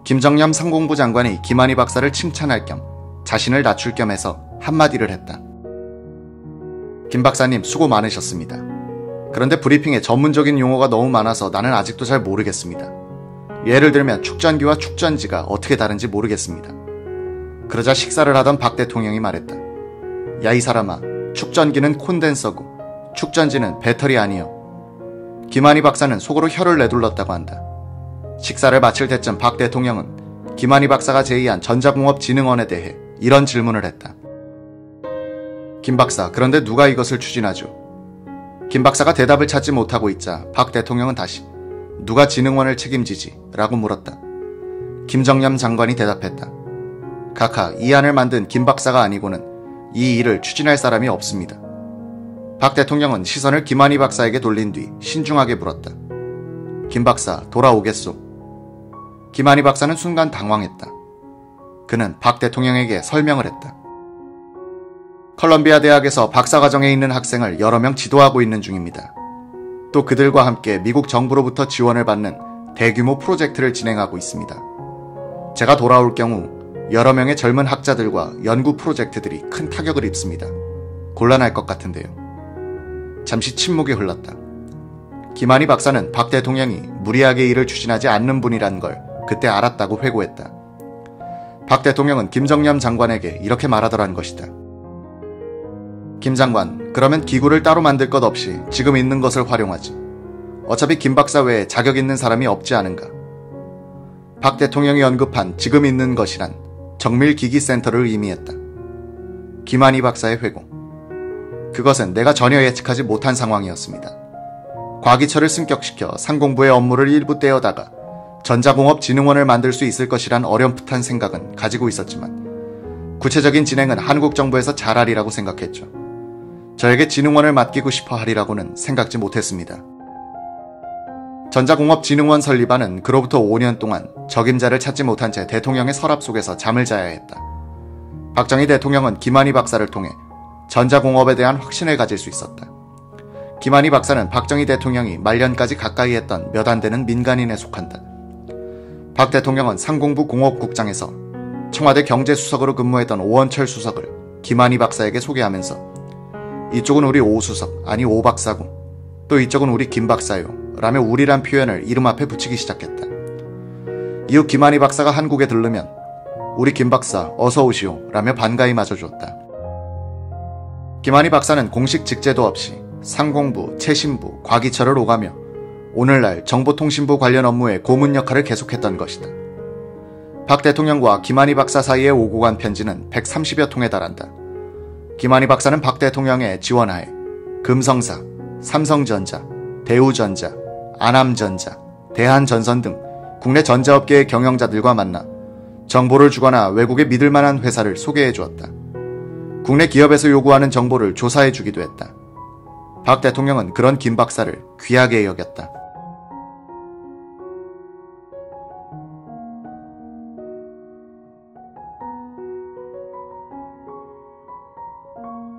김정남 상공부 장관이 김환희 박사를 칭찬할 겸 자신을 낮출 겸 해서 한마디를 했다. 김 박사님 수고 많으셨습니다. 그런데 브리핑에 전문적인 용어가 너무 많아서 나는 아직도 잘 모르겠습니다. 예를 들면 축전기와 축전지가 어떻게 다른지 모르겠습니다. 그러자 식사를 하던 박 대통령이 말했다. 야 이 사람아, 축전기는 콘덴서고 축전지는 배터리 아니요. 김환희 박사는 속으로 혀를 내둘렀다고 한다. 식사를 마칠 때쯤 박 대통령은 김환희 박사가 제의한 전자공업진흥원에 대해 이런 질문을 했다. 김 박사, 그런데 누가 이것을 추진하죠? 김 박사가 대답을 찾지 못하고 있자 박 대통령은 다시 누가 진흥원을 책임지지? 라고 물었다. 김정남 장관이 대답했다. 각하, 이 안을 만든 김 박사가 아니고는 이 일을 추진할 사람이 없습니다. 박 대통령은 시선을 김환희 박사에게 돌린 뒤 신중하게 물었다. 김 박사, 돌아오겠소? 김환희 박사는 순간 당황했다. 그는 박 대통령에게 설명을 했다. 컬럼비아 대학에서 박사과정에 있는 학생을 여러 명 지도하고 있는 중입니다. 또 그들과 함께 미국 정부로부터 지원을 받는 대규모 프로젝트를 진행하고 있습니다. 제가 돌아올 경우 여러 명의 젊은 학자들과 연구 프로젝트들이 큰 타격을 입습니다. 곤란할 것 같은데요. 잠시 침묵이 흘렀다. 김환희 박사는 박 대통령이 무리하게 일을 추진하지 않는 분이란 걸 그때 알았다고 회고했다. 박 대통령은 김정남 장관에게 이렇게 말하더란 것이다. 김 장관, 그러면 기구를 따로 만들 것 없이 지금 있는 것을 활용하지. 어차피 김 박사 외에 자격 있는 사람이 없지 않은가. 박 대통령이 언급한 지금 있는 것이란 정밀기기센터를 의미했다. 김환희 박사의 회고. 그것은 내가 전혀 예측하지 못한 상황이었습니다. 과기처를 승격시켜 상공부의 업무를 일부 떼어다가 전자공업진흥원을 만들 수 있을 것이란 어렴풋한 생각은 가지고 있었지만 구체적인 진행은 한국 정부에서 잘하리라고 생각했죠. 저에게 진흥원을 맡기고 싶어 하리라고는 생각지 못했습니다. 전자공업진흥원 설립안은 그로부터 5년 동안 적임자를 찾지 못한 채 대통령의 서랍 속에서 잠을 자야 했다. 박정희 대통령은 김한희 박사를 통해 전자공업에 대한 확신을 가질 수 있었다. 김한희 박사는 박정희 대통령이 말년까지 가까이 했던 몇 안 되는 민간인에 속한다. 박 대통령은 상공부 공업국장에서 청와대 경제수석으로 근무했던 오원철 수석을 김한희 박사에게 소개하면서 이쪽은 우리 오 수석, 아니 오 박사고 또 이쪽은 우리 김 박사요 라며 우리란 표현을 이름 앞에 붙이기 시작했다. 이후 김한희 박사가 한국에 들르면 우리 김 박사 어서 오시오 라며 반가이 맞아주었다. 김한희 박사는 공식 직제도 없이 상공부, 최신부, 과기처를 오가며 오늘날 정보통신부 관련 업무의 고문 역할을 계속했던 것이다. 박 대통령과 김한희 박사 사이에 오고 간 편지는 130여 통에 달한다. 김한희 박사는 박 대통령의 지원하에 금성사, 삼성전자, 대우전자, 아남전자, 대한전선 등 국내 전자업계의 경영자들과 만나 정보를 주거나 외국에 믿을 만한 회사를 소개해 주었다. 국내 기업에서 요구하는 정보를 조사해 주기도 했다. 박 대통령은 그런 김 박사를 귀하게 여겼다.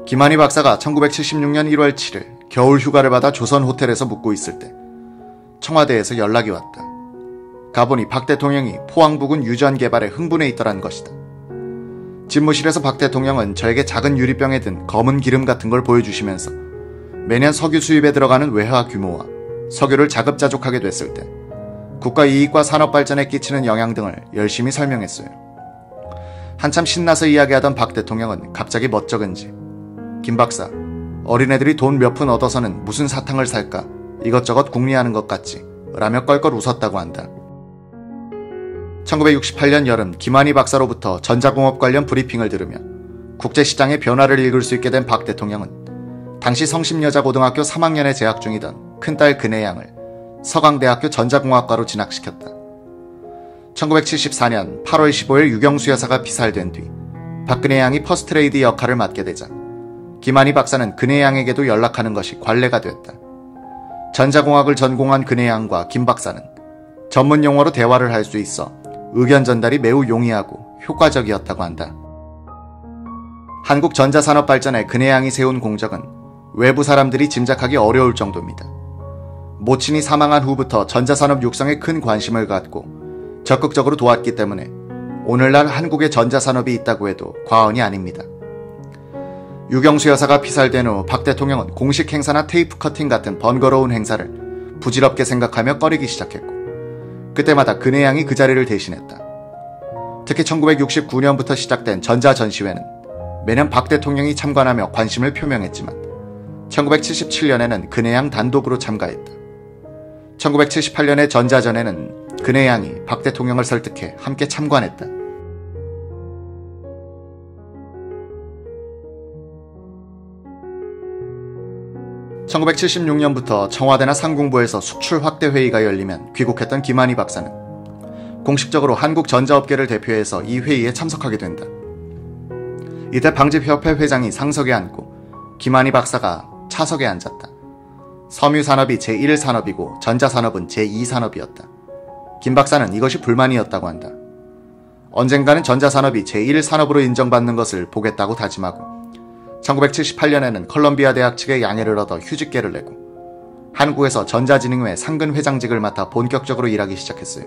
김한희 박사가 1976년 1월 7일 겨울 휴가를 받아 조선 호텔에서 묵고 있을 때 청와대에서 연락이 왔다. 가보니 박 대통령이 포항 부근 유전 개발에 흥분해 있더란 것이다. 집무실에서 박 대통령은 저에게 작은 유리병에 든 검은 기름 같은 걸 보여주시면서 매년 석유 수입에 들어가는 외화 규모와 석유를 자급자족하게 됐을 때 국가 이익과 산업 발전에 끼치는 영향 등을 열심히 설명했어요. 한참 신나서 이야기하던 박 대통령은 갑자기 멋쩍은지 김 박사, 어린애들이 돈 몇 푼 얻어서는 무슨 사탕을 살까 이것저것 궁리하는 것 같지 라며 껄껄 웃었다고 한다. 1968년 여름 김한희 박사로부터 전자공업 관련 브리핑을 들으며 국제시장의 변화를 읽을 수 있게 된 박 대통령은 당시 성심여자고등학교 3학년에 재학 중이던 큰딸 근혜양을 서강대학교 전자공학과로 진학시켰다. 1974년 8월 15일 유경수 여사가 피살된 뒤 박근혜 양이 퍼스트레이디 역할을 맡게 되자 김한희 박사는 근혜 양에게도 연락하는 것이 관례가 되었다. 전자공학을 전공한 근혜 양과 김 박사는 전문 용어로 대화를 할 수 있어 의견 전달이 매우 용이하고 효과적이었다고 한다. 한국 전자산업 발전에 근혜 양이 세운 공적은 외부 사람들이 짐작하기 어려울 정도입니다. 모친이 사망한 후부터 전자산업 육성에 큰 관심을 갖고 적극적으로 도왔기 때문에 오늘날 한국에 전자산업이 있다고 해도 과언이 아닙니다. 유경수 여사가 피살된 후 박 대통령은 공식 행사나 테이프 커팅 같은 번거로운 행사를 부질없게 생각하며 꺼리기 시작했고 그때마다 근혜 양이 그 자리를 대신했다. 특히 1969년부터 시작된 전자전시회는 매년 박 대통령이 참관하며 관심을 표명했지만 1977년에는 근혜 양 단독으로 참가했다. 1978년의 전자전에는 근혜 양이 박 대통령을 설득해 함께 참관했다. (1976년부터) 청와대나 상공부에서 수출 확대 회의가 열리면 귀국했던 김한희 박사는 공식적으로 한국 전자업계를 대표해서 이 회의에 참석하게 된다. 이때 방집협회 회장이 상석에 앉고 김한희 박사가 차석에 앉았다. 섬유산업이 제1산업이고 전자산업은 제2산업이었다. 김 박사는 이것이 불만이었다고 한다. 언젠가는 전자산업이 제1산업으로 인정받는 것을 보겠다고 다짐하고 1978년에는 컬럼비아 대학 측의 양해를 얻어 휴직계를 내고 한국에서 전자진흥회 상근 회장직을 맡아 본격적으로 일하기 시작했어요.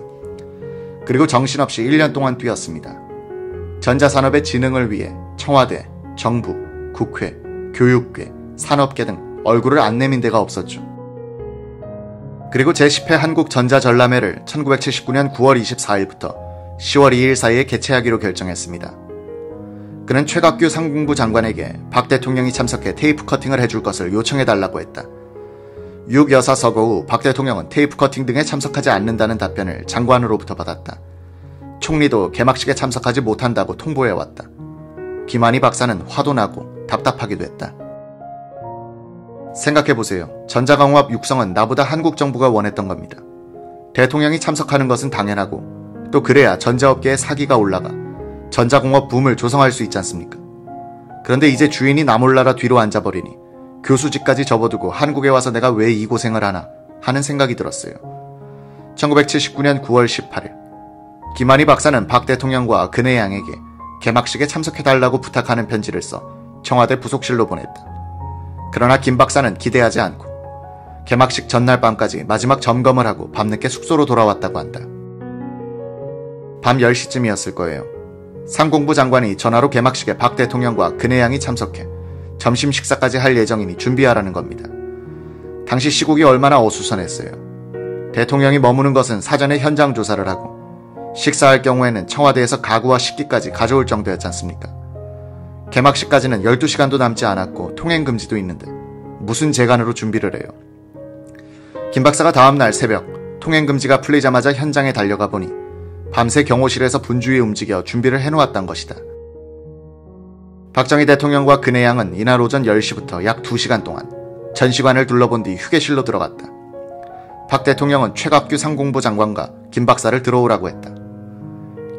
그리고 정신없이 1년 동안 뛰었습니다. 전자산업의 진흥을 위해 청와대, 정부, 국회, 교육계, 산업계 등 얼굴을 안 내민 데가 없었죠. 그리고 제10회 한국전자전람회를 1979년 9월 24일부터 10월 2일 사이에 개최하기로 결정했습니다. 그는 최각규 상공부 장관에게 박 대통령이 참석해 테이프 커팅을 해줄 것을 요청해달라고 했다. 육 여사 서거 후 박 대통령은 테이프 커팅 등에 참석하지 않는다는 답변을 장관으로부터 받았다. 총리도 개막식에 참석하지 못한다고 통보해왔다. 김한희 박사는 화도 나고 답답하기도 했다. 생각해보세요. 전자공업 육성은 나보다 한국 정부가 원했던 겁니다. 대통령이 참석하는 것은 당연하고 또 그래야 전자업계의 사기가 올라가 전자공업 붐을 조성할 수 있지 않습니까? 그런데 이제 주인이 나 몰라라 뒤로 앉아버리니 교수직까지 접어두고 한국에 와서 내가 왜 이 고생을 하나 하는 생각이 들었어요. 1979년 9월 18일 김한희 박사는 박 대통령과 그네 양에게 개막식에 참석해달라고 부탁하는 편지를 써 청와대 부속실로 보냈다. 그러나 김 박사는 기대하지 않고 개막식 전날 밤까지 마지막 점검을 하고 밤늦게 숙소로 돌아왔다고 한다. 밤 10시쯤이었을 거예요. 상공부 장관이 전화로 개막식에 박 대통령과 그네 양이 참석해 점심 식사까지 할 예정이니 준비하라는 겁니다. 당시 시국이 얼마나 어수선했어요. 대통령이 머무는 것은 사전에 현장 조사를 하고 식사할 경우에는 청와대에서 가구와 식기까지 가져올 정도였지 않습니까? 개막식까지는 12시간도 남지 않았고 통행금지도 있는데 무슨 재간으로 준비를 해요. 김 박사가 다음날 새벽 통행금지가 풀리자마자 현장에 달려가 보니 밤새 경호실에서 분주히 움직여 준비를 해놓았던 것이다. 박정희 대통령과 그네 양은 이날 오전 10시부터 약 2시간 동안 전시관을 둘러본 뒤 휴게실로 들어갔다. 박 대통령은 최갑규 상공부 장관과 김 박사를 들어오라고 했다.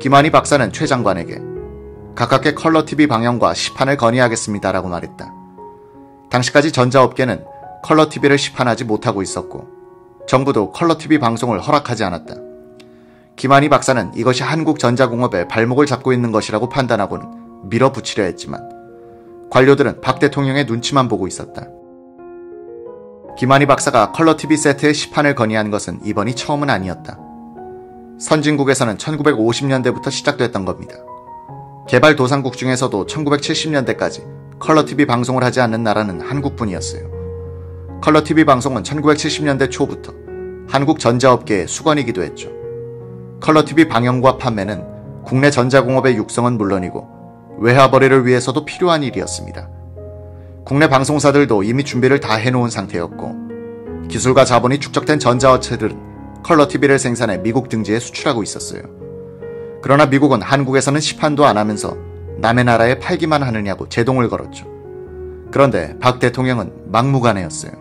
김한희 박사는 최 장관에게 가깝게 컬러TV 방영과 시판을 건의하겠습니다라고 말했다. 당시까지 전자업계는 컬러TV를 시판하지 못하고 있었고 정부도 컬러TV 방송을 허락하지 않았다. 김한희 박사는 이것이 한국전자공업의 발목을 잡고 있는 것이라고 판단하고는 밀어붙이려 했지만 관료들은 박 대통령의 눈치만 보고 있었다. 김한희 박사가 컬러TV 세트의 시판을 건의한 것은 이번이 처음은 아니었다. 선진국에서는 1950년대부터 시작됐던 겁니다. 개발도상국 중에서도 1970년대까지 컬러TV 방송을 하지 않는 나라는 한국뿐이었어요. 컬러TV 방송은 1970년대 초부터 한국 전자업계의 수건이기도 했죠. 컬러TV 방영과 판매는 국내 전자공업의 육성은 물론이고 외화벌이를 위해서도 필요한 일이었습니다. 국내 방송사들도 이미 준비를 다 해놓은 상태였고 기술과 자본이 축적된 전자업체들은 컬러TV를 생산해 미국 등지에 수출하고 있었어요. 그러나 미국은 한국에서는 시판도 안 하면서 남의 나라에 팔기만 하느냐고 제동을 걸었죠. 그런데 박 대통령은 막무가내였어요.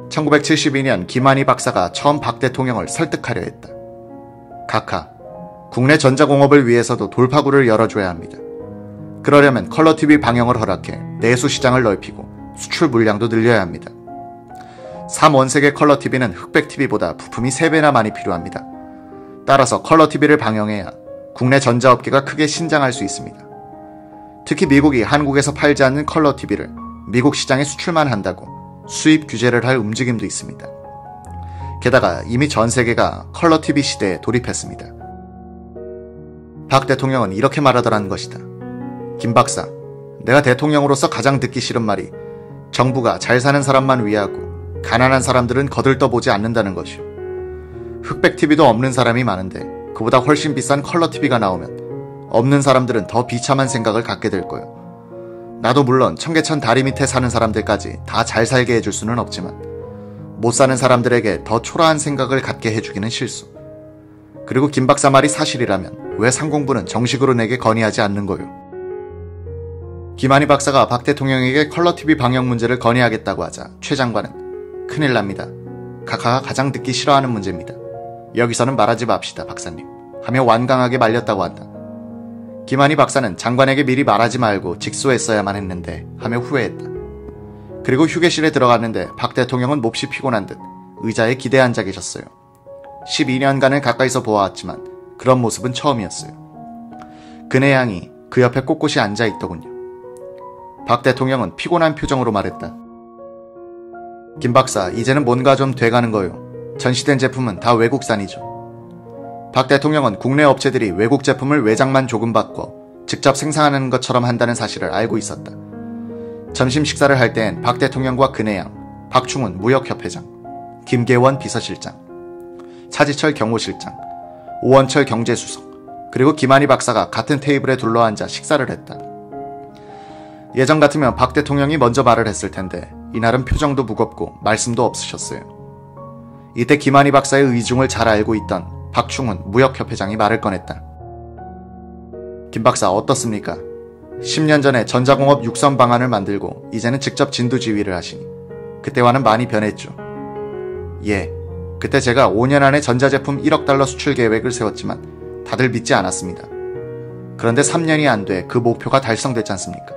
1972년 김한희 박사가 처음 박 대통령을 설득하려 했다. 각하, 국내 전자공업을 위해서도 돌파구를 열어줘야 합니다. 그러려면 컬러TV 방영을 허락해 내수 시장을 넓히고 수출 물량도 늘려야 합니다. 3원색의 컬러TV는 흑백TV보다 부품이 3배나 많이 필요합니다. 따라서 컬러TV를 방영해야 국내 전자업계가 크게 신장할 수 있습니다. 특히 미국이 한국에서 팔지 않는 컬러TV를 미국 시장에 수출만 한다고 수입 규제를 할 움직임도 있습니다. 게다가 이미 전 세계가 컬러TV 시대에 돌입했습니다. 박 대통령은 이렇게 말하더라는 것이다. 김 박사, 내가 대통령으로서 가장 듣기 싫은 말이 정부가 잘 사는 사람만 위하고 가난한 사람들은 거들떠보지 않는다는 것이오. 흑백TV도 없는 사람이 많은데 그보다 훨씬 비싼 컬러TV가 나오면 없는 사람들은 더 비참한 생각을 갖게 될 거요. 나도 물론 청계천 다리 밑에 사는 사람들까지 다 잘 살게 해줄 수는 없지만 못 사는 사람들에게 더 초라한 생각을 갖게 해주기는 실수. 그리고 김 박사 말이 사실이라면 왜 상공부는 정식으로 내게 건의하지 않는 거요? 김한희 박사가 박 대통령에게 컬러TV 방영 문제를 건의하겠다고 하자 최 장관은 큰일 납니다. 각하가 가장 듣기 싫어하는 문제입니다. 여기서는 말하지 맙시다, 박사님. 하며 완강하게 말렸다고 한다. 김한희 박사는 장관에게 미리 말하지 말고 직소했어야만 했는데 하며 후회했다. 그리고 휴게실에 들어갔는데 박 대통령은 몹시 피곤한 듯 의자에 기대 앉아 계셨어요. 12년간을 가까이서 보아왔지만 그런 모습은 처음이었어요. 그네 양이 그 옆에 꼿꼿이 앉아 있더군요. 박 대통령은 피곤한 표정으로 말했다. 김 박사, 이제는 뭔가 좀 돼가는 거요. 전시된 제품은 다 외국산이죠. 박 대통령은 국내 업체들이 외국 제품을 외장만 조금 바꿔 직접 생산하는 것처럼 한다는 사실을 알고 있었다. 점심 식사를 할 땐 박 대통령과 그네 양, 박충훈 무역협회장, 김계원 비서실장, 차지철 경호실장, 오원철 경제수석, 그리고 김한희 박사가 같은 테이블에 둘러앉아 식사를 했다. 예전 같으면 박 대통령이 먼저 말을 했을 텐데 이날은 표정도 무겁고 말씀도 없으셨어요. 이때 김한희 박사의 의중을 잘 알고 있던 박충훈 무역협회장이 말을 꺼냈다. 김 박사 어떻습니까? 10년 전에 전자공업 육선 방안을 만들고 이제는 직접 진두지휘를 하시니 그때와는 많이 변했죠. 예, 그때 제가 5년 안에 전자제품 1억 달러 수출 계획을 세웠지만 다들 믿지 않았습니다. 그런데 3년이 안 돼 그 목표가 달성됐지 않습니까?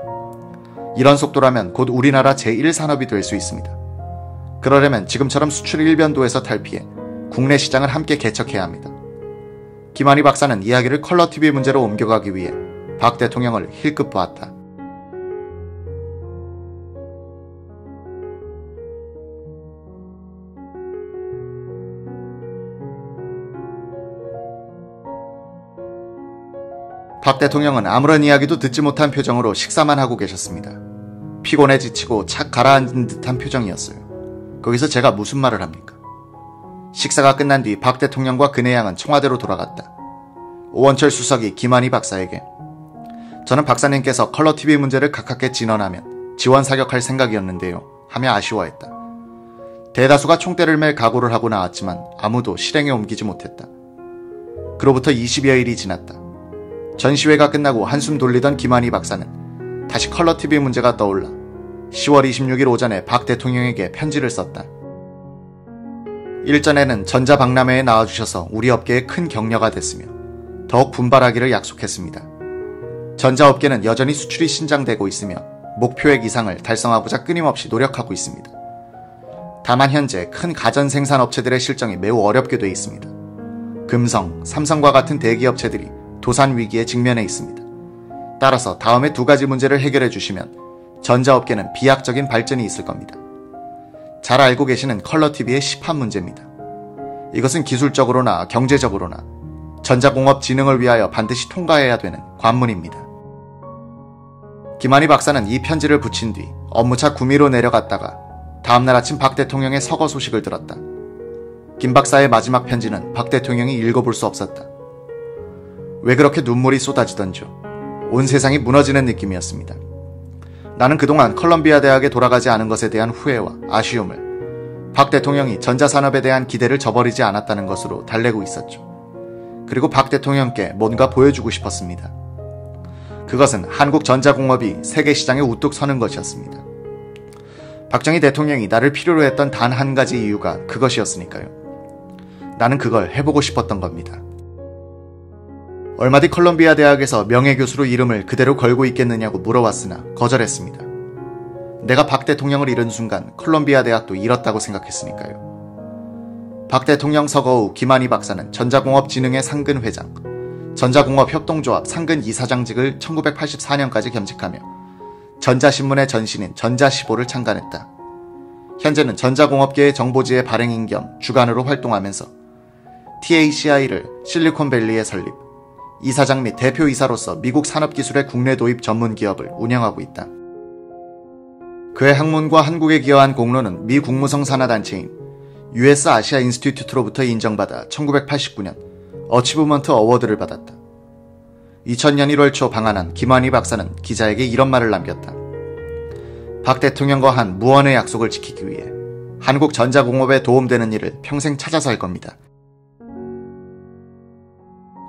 이런 속도라면 곧 우리나라 제1산업이 될 수 있습니다. 그러려면 지금처럼 수출 일변도에서 탈피해 국내 시장을 함께 개척해야 합니다. 김한희 박사는 이야기를 컬러TV 문제로 옮겨가기 위해 박 대통령을 힐끗 보았다. 박 대통령은 아무런 이야기도 듣지 못한 표정으로 식사만 하고 계셨습니다. 피곤해 지치고 착 가라앉은 듯한 표정이었어요. 거기서 제가 무슨 말을 합니까? 식사가 끝난 뒤 박 대통령과 그네 양은 청와대로 돌아갔다. 오원철 수석이 김한희 박사에게 저는 박사님께서 컬러TV 문제를 가깝게 진언하면 지원 사격할 생각이었는데요 하며 아쉬워했다. 대다수가 총대를 맬 각오를 하고 나왔지만 아무도 실행에 옮기지 못했다. 그로부터 20여일이 지났다. 전시회가 끝나고 한숨 돌리던 김한희 박사는 다시 컬러TV 문제가 떠올라 10월 26일 오전에 박 대통령에게 편지를 썼다. 일전에는 전자박람회에 나와주셔서 우리 업계에 큰 격려가 됐으며 더욱 분발하기를 약속했습니다. 전자업계는 여전히 수출이 신장되고 있으며 목표액 이상을 달성하고자 끊임없이 노력하고 있습니다. 다만 현재 큰 가전생산업체들의 실정이 매우 어렵게 돼 있습니다. 금성, 삼성과 같은 대기업체들이 도산 위기에 직면해 있습니다. 따라서 다음에 두 가지 문제를 해결해 주시면 전자업계는 비약적인 발전이 있을 겁니다. 잘 알고 계시는 컬러TV의 시판 문제입니다. 이것은 기술적으로나 경제적으로나 전자공업 진흥을 위하여 반드시 통과해야 되는 관문입니다. 김한희 박사는 이 편지를 붙인 뒤 업무차 구미로 내려갔다가 다음날 아침 박 대통령의 서거 소식을 들었다. 김 박사의 마지막 편지는 박 대통령이 읽어볼 수 없었다. 왜 그렇게 눈물이 쏟아지던지요. 온 세상이 무너지는 느낌이었습니다. 나는 그동안 컬럼비아 대학에 돌아가지 않은 것에 대한 후회와 아쉬움을 박 대통령이 전자산업에 대한 기대를 저버리지 않았다는 것으로 달래고 있었죠. 그리고 박 대통령께 뭔가 보여주고 싶었습니다. 그것은 한국 전자공업이 세계 시장에 우뚝 서는 것이었습니다. 박정희 대통령이 나를 필요로 했던 단 한 가지 이유가 그것이었으니까요. 나는 그걸 해보고 싶었던 겁니다. 얼마 뒤 컬럼비아 대학에서 명예교수로 이름을 그대로 걸고 있겠느냐고 물어왔으나 거절했습니다. 내가 박 대통령을 잃은 순간 컬럼비아 대학도 잃었다고 생각했으니까요. 박 대통령 서거 후 김한희 박사는 전자공업진흥회 상근회장, 전자공업협동조합 상근 이사장직을 1984년까지 겸직하며 전자신문의 전신인 전자시보를 창간했다. 현재는 전자공업계의 정보지의 발행인 겸 주간으로 활동하면서 TACI를 실리콘밸리에 설립, 이사장 및 대표이사로서 미국 산업기술의 국내 도입 전문 기업을 운영하고 있다. 그의 학문과 한국에 기여한 공로는 미 국무성 산하단체인 US 아시아 인스티튜트로부터 인정받아 1989년 어치브먼트 어워드를 받았다. 2000년 1월 초 방한한 김한희 박사는 기자에게 이런 말을 남겼다. 박 대통령과 한 무언의 약속을 지키기 위해 한국 전자공업에 도움되는 일을 평생 찾아서 할 겁니다.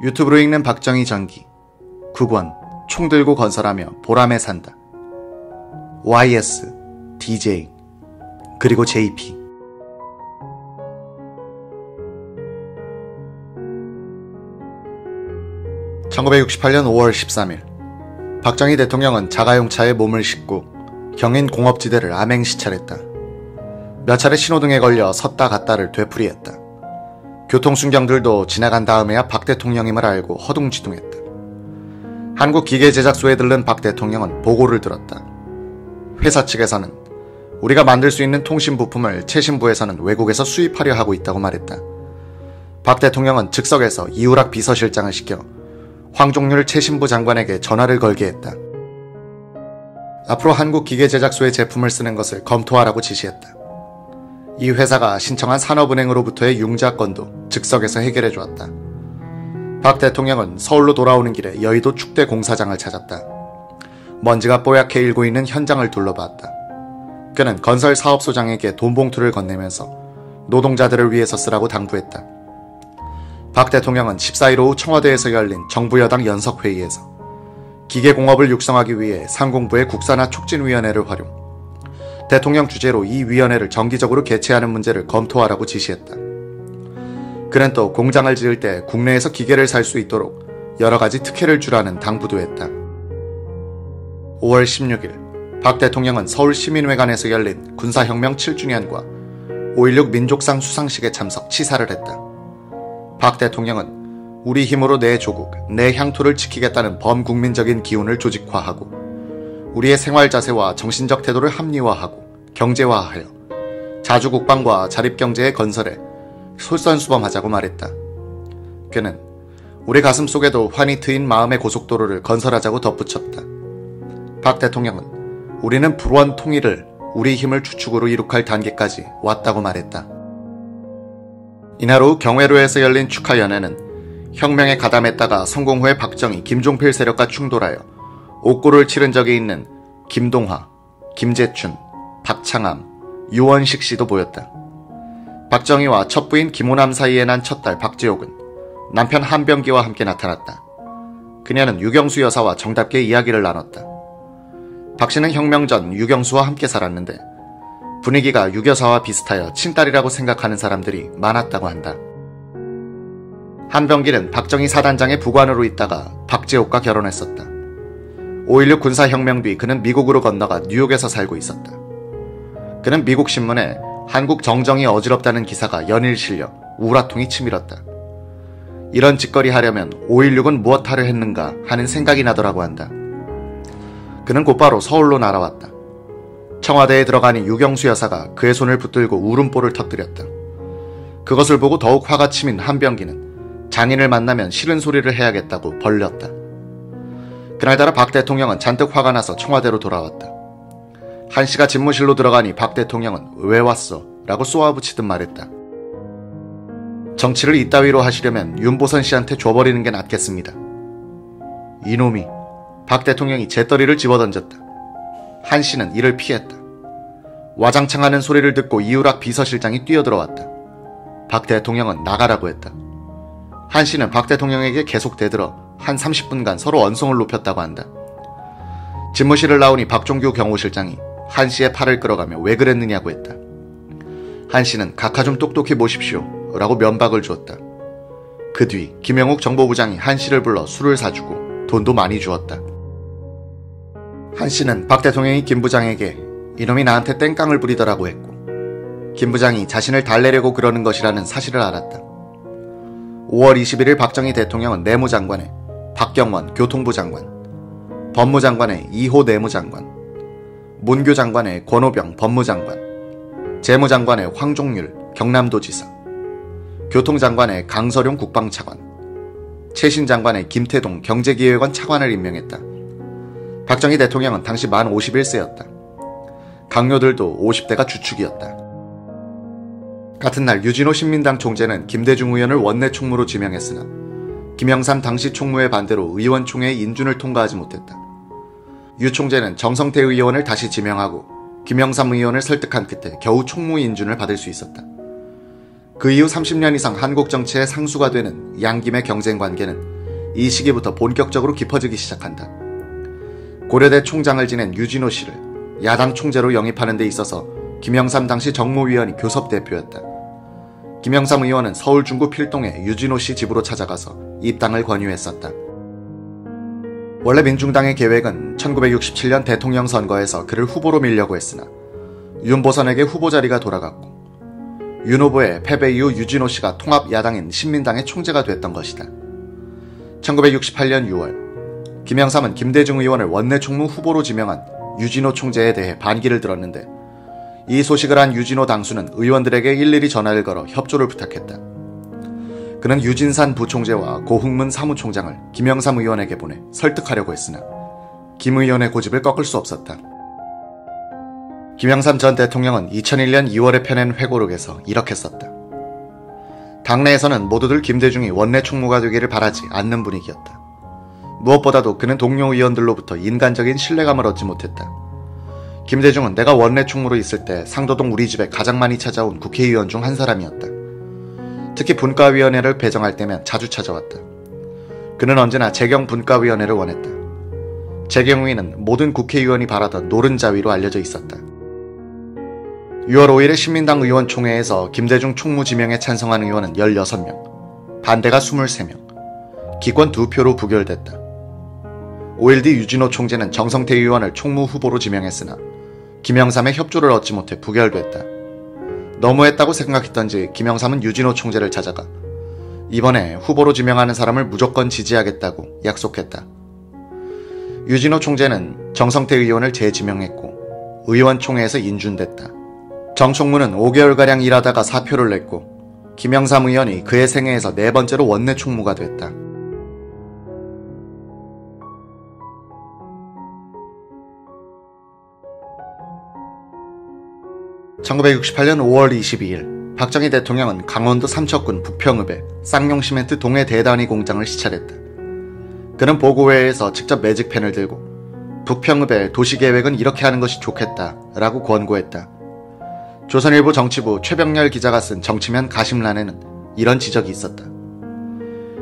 유튜브로 읽는 박정희 전기 9권 총 들고 건설하며 보람에 산다. YS, DJ, 그리고 JP. (1968년 5월 13일) 박정희 대통령은 자가용차에 몸을 싣고 경인 공업지대를 암행시찰했다. 몇 차례 신호등에 걸려 섰다 갔다를 되풀이했다. 교통순경들도 지나간 다음에야 박 대통령임을 알고 허둥지둥했다. 한국기계제작소에 들른 박 대통령은 보고를 들었다. 회사 측에서는 우리가 만들 수 있는 통신 부품을 최신부에서는 외국에서 수입하려 하고 있다고 말했다. 박 대통령은 즉석에서 이우락 비서실장을 시켜 황종률 최신부 장관에게 전화를 걸게 했다. 앞으로 한국기계제작소의 제품을 쓰는 것을 검토하라고 지시했다. 이 회사가 신청한 산업은행으로부터의 융자건도 즉석에서 해결해 주었다. 박 대통령은 서울로 돌아오는 길에 여의도 축대 공사장을 찾았다. 먼지가 뽀얗게 일고 있는 현장을 둘러봤다. 그는 건설 사업소장에게 돈 봉투를 건네면서 노동자들을 위해서 쓰라고 당부했다. 박 대통령은 14일 오후 청와대에서 열린 정부 여당 연석회의에서 기계공업을 육성하기 위해 상공부의 국산화 촉진위원회를 활용, 대통령 주재로 이 위원회를 정기적으로 개최하는 문제를 검토하라고 지시했다. 그는 또 공장을 지을 때 국내에서 기계를 살 수 있도록 여러 가지 특혜를 주라는 당부도 했다. 5월 16일 박 대통령은 서울시민회관에서 열린 군사혁명 7주년과 5.16 민족상 수상식에 참석 치사를 했다. 박 대통령은 우리 힘으로 내 조국, 내 향토를 지키겠다는 범국민적인 기운을 조직화하고 우리의 생활 자세와 정신적 태도를 합리화하고 경제화하여 자주국방과 자립경제의 건설에 솔선수범하자고 말했다. 그는 우리 가슴 속에도 환히 트인 마음의 고속도로를 건설하자고 덧붙였다. 박 대통령은 우리는 불원 통일을 우리 힘을 주축으로 이룩할 단계까지 왔다고 말했다. 이날 오후 경회로에서 열린 축하연회는 혁명에 가담했다가 성공 후에 박정희, 김종필 세력과 충돌하여 옥고를 치른 적이 있는 김동화, 김재춘, 박창암, 유원식 씨도 보였다. 박정희와 첫 부인 김호남 사이에 난 첫딸 박지옥은 남편 한병기와 함께 나타났다. 그녀는 유경수 여사와 정답게 이야기를 나눴다. 박 씨는 혁명 전 유경수와 함께 살았는데 분위기가 유 여사와 비슷하여 친딸이라고 생각하는 사람들이 많았다고 한다. 한병기는 박정희 사단장의 부관으로 있다가 박지옥과 결혼했었다. 5.16 군사혁명 뒤 그는 미국으로 건너가 뉴욕에서 살고 있었다. 그는 미국 신문에 한국 정정이 어지럽다는 기사가 연일 실려 우라통이 치밀었다. 이런 짓거리 하려면 5.16은 무엇하려 했는가 하는 생각이 나더라고 한다. 그는 곧바로 서울로 날아왔다. 청와대에 들어가니 유경수 여사가 그의 손을 붙들고 울음보를 터뜨렸다. 그것을 보고 더욱 화가 치민 한병기는 장인을 만나면 싫은 소리를 해야겠다고 벌렸다. 그날따라 박 대통령은 잔뜩 화가 나서 청와대로 돌아왔다. 한 씨가 집무실로 들어가니 박 대통령은 왜 왔어? 라고 쏘아붙이듯 말했다. 정치를 이따위로 하시려면 윤보선 씨한테 줘버리는 게 낫겠습니다. 이놈이. 박 대통령이 재떨이를 집어던졌다. 한 씨는 이를 피했다. 와장창하는 소리를 듣고 이우락 비서실장이 뛰어들어왔다. 박 대통령은 나가라고 했다. 한 씨는 박 대통령에게 계속 대들어 한 30분간 서로 언성을 높였다고 한다. 집무실을 나오니 박종규 경호실장이 한 씨의 팔을 끌어가며 왜 그랬느냐고 했다. 한 씨는 각하 좀 똑똑히 보십시오 라고 면박을 주었다. 그 뒤 김영욱 정보부장이 한 씨를 불러 술을 사주고 돈도 많이 주었다. 한 씨는 박 대통령이 김 부장에게 이놈이 나한테 땡깡을 부리더라고 했고 김 부장이 자신을 달래려고 그러는 것이라는 사실을 알았다. 5월 21일 박정희 대통령은 내무장관에 박경원 교통부 장관, 법무장관에 이호 내무장관, 문교장관에 권오병 법무장관, 재무장관에 황종률 경남도지사, 교통장관에 강서룡 국방차관, 최신장관에 김태동 경제기획원 차관을 임명했다. 박정희 대통령은 당시 만 51세였다. 강요들도 50대가 주축이었다. 같은 날 유진호 신민당 총재는 김대중 의원을 원내 총무로 지명했으나 김영삼 당시 총무의 반대로 의원총회의 인준을 통과하지 못했다. 유 총재는 정성태 의원을 다시 지명하고 김영삼 의원을 설득한 끝에 겨우 총무 인준을 받을 수 있었다. 그 이후 30년 이상 한국 정치의 상수가 되는 양김의 경쟁관계는 이 시기부터 본격적으로 깊어지기 시작한다. 고려대 총장을 지낸 유진호 씨를 야당 총재로 영입하는 데 있어서 김영삼 당시 정무위원이 교섭대표였다. 김영삼 의원은 서울 중구 필동의 유진호 씨 집으로 찾아가서 입당을 권유했었다. 원래 민중당의 계획은 1967년 대통령 선거에서 그를 후보로 밀려고 했으나 윤보선에게 후보 자리가 돌아갔고 윤 후보의 패배 이후 유진호 씨가 통합 야당인 신민당의 총재가 됐던 것이다. 1968년 6월 김영삼은 김대중 의원을 원내 총무 후보로 지명한 유진호 총재에 대해 반기를 들었는데 이 소식을 한 유진호 당수는 의원들에게 일일이 전화를 걸어 협조를 부탁했다. 그는 유진산 부총재와 고흥문 사무총장을 김영삼 의원에게 보내 설득하려고 했으나 김 의원의 고집을 꺾을 수 없었다. 김영삼 전 대통령은 2001년 2월에 펴낸 회고록에서 이렇게 썼다. 당내에서는 모두들 김대중이 원내 총무가 되기를 바라지 않는 분위기였다. 무엇보다도 그는 동료 의원들로부터 인간적인 신뢰감을 얻지 못했다. 김대중은 내가 원내 총무로 있을 때 상도동 우리 집에 가장 많이 찾아온 국회의원 중 한 사람이었다. 특히 분과위원회를 배정할 때면 자주 찾아왔다. 그는 언제나 재경 분과위원회를 원했다. 재경위는 모든 국회의원이 바라던 노른자위로 알려져 있었다. 6월 5일의 신민당 의원총회에서 김대중 총무 지명에 찬성한 의원은 16명, 반대가 23명, 기권 2표로 부결됐다. 5일 뒤 유진호 총재는 정성태 의원을 총무 후보로 지명했으나 김영삼의 협조를 얻지 못해 부결됐다. 너무했다고 생각했던지 김영삼은 유진호 총재를 찾아가 이번에 후보로 지명하는 사람을 무조건 지지하겠다고 약속했다. 유진호 총재는 정성태 의원을 재지명했고 의원총회에서 인준됐다. 정총무는 5개월가량 일하다가 사표를 냈고 김영삼 의원이 그의 생애에서 4번째로 원내 총무가 됐다. (1968년 5월 22일) 박정희 대통령은 강원도 삼척군 부평읍에 쌍용시멘트 동해 대단위 공장을 시찰했다. 그는 보고회에서 직접 매직펜을 들고 부평읍의 도시계획은 이렇게 하는 것이 좋겠다 라고 권고했다. 조선일보 정치부 최병렬 기자가 쓴 정치면 가심란에는 이런 지적이 있었다.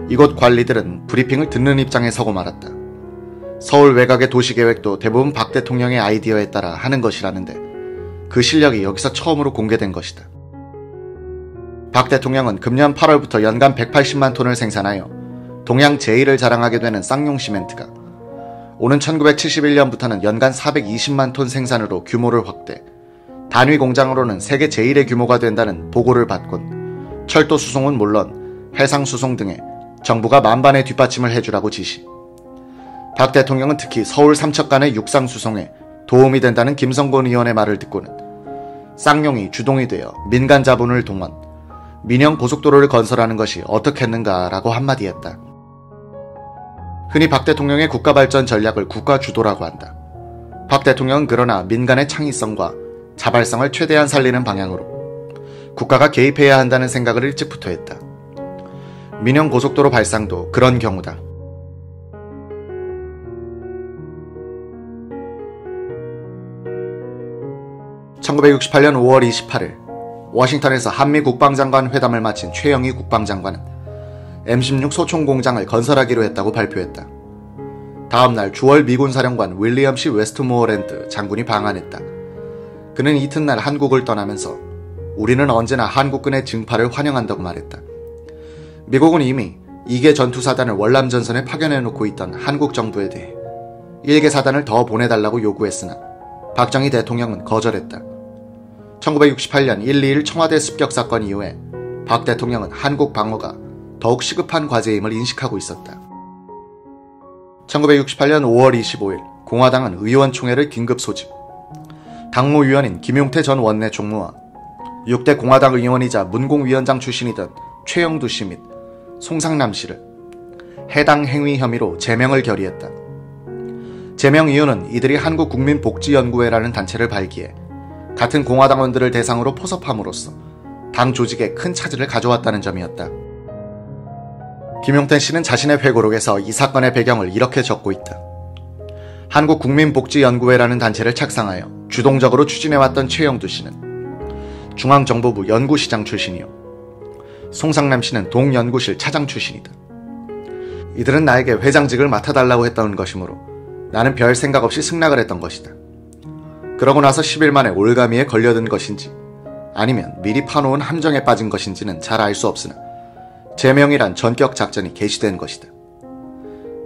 이곳 관리들은 브리핑을 듣는 입장에 서고 말았다. 서울 외곽의 도시계획도 대부분 박 대통령의 아이디어에 따라 하는 것이라는데 그 실력이 여기서 처음으로 공개된 것이다. 박 대통령은 금년 8월부터 연간 180만 톤을 생산하여 동양 제1을 자랑하게 되는 쌍용시멘트가 오는 1971년부터는 연간 420만 톤 생산으로 규모를 확대, 단위 공장으로는 세계 제1의 규모가 된다는 보고를 받곤 철도 수송은 물론 해상 수송 등에 정부가 만반의 뒷받침을 해주라고 지시. 박 대통령은 특히 서울 삼척 간의 육상 수송에 도움이 된다는 김성곤 의원의 말을 듣고는 쌍용이 주동이 되어 민간 자본을 동원, 민영 고속도로를 건설하는 것이 어떻겠는가라고 한마디 했다. 흔히 박 대통령의 국가발전 전략을 국가주도라고 한다. 박 대통령은 그러나 민간의 창의성과 자발성을 최대한 살리는 방향으로 국가가 개입해야 한다는 생각을 일찍부터 했다. 민영 고속도로 발상도 그런 경우다. (1968년 5월 28일) 워싱턴에서 한미 국방장관 회담을 마친 최영희 국방장관은 M16 소총 공장을 건설하기로 했다고 발표했다. 다음날 주월 미군 사령관 윌리엄 C. 웨스트모어랜드 장군이 방한했다. 그는 이튿날 한국을 떠나면서 우리는 언제나 한국군의 증파를 환영한다고 말했다. 미국은 이미 2개 전투사단을 월남전선에 파견해놓고 있던 한국 정부에 대해 1개 사단을 더 보내달라고 요구했으나 박정희 대통령은 거절했다. 1968년 1.21 청와대 습격 사건 이후에 박 대통령은 한국 방어가 더욱 시급한 과제임을 인식하고 있었다. 1968년 5월 25일 공화당은 의원총회를 긴급 소집. 당무위원인 김용태 전 원내 총무와 6대 공화당 의원이자 문공위원장 출신이던 최영두 씨 및 송상남 씨를 해당 행위 혐의로 제명을 결의했다. 제명 이유는 이들이 한국국민복지연구회라는 단체를 발기해 같은 공화당원들을 대상으로 포섭함으로써 당 조직에 큰 차질을 가져왔다는 점이었다. 김용태 씨는 자신의 회고록에서 이 사건의 배경을 이렇게 적고 있다. 한국국민복지연구회라는 단체를 착상하여 주동적으로 추진해왔던 최영두 씨는 중앙정보부 연구시장 출신이요. 송상남 씨는 동연구실 차장 출신이다. 이들은 나에게 회장직을 맡아달라고 했던 것이므로 나는 별 생각 없이 승낙을 했던 것이다. 그러고 나서 10일 만에 올가미에 걸려든 것인지 아니면 미리 파놓은 함정에 빠진 것인지는 잘 알 수 없으나 제명이란 전격 작전이 개시된 것이다.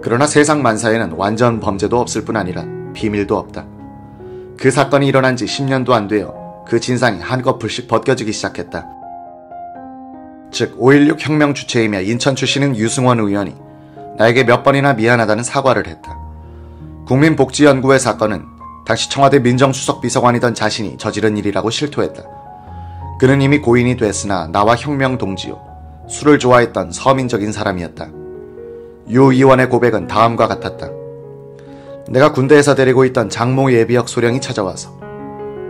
그러나 세상 만사에는 완전 범죄도 없을 뿐 아니라 비밀도 없다. 그 사건이 일어난 지 10년도 안 되어 그 진상이 한꺼풀씩 벗겨지기 시작했다. 즉 5.16 혁명 주체이며 인천 출신인 유승원 의원이 나에게 몇 번이나 미안하다는 사과를 했다. 국민복지연구회 사건은 당시 청와대 민정수석 비서관이던 자신이 저지른 일이라고 실토했다. 그는 이미 고인이 됐으나 나와 혁명 동지요. 술을 좋아했던 서민적인 사람이었다. 유 의원의 고백은 다음과 같았다. 내가 군대에서 데리고 있던 장모 예비역 소령이 찾아와서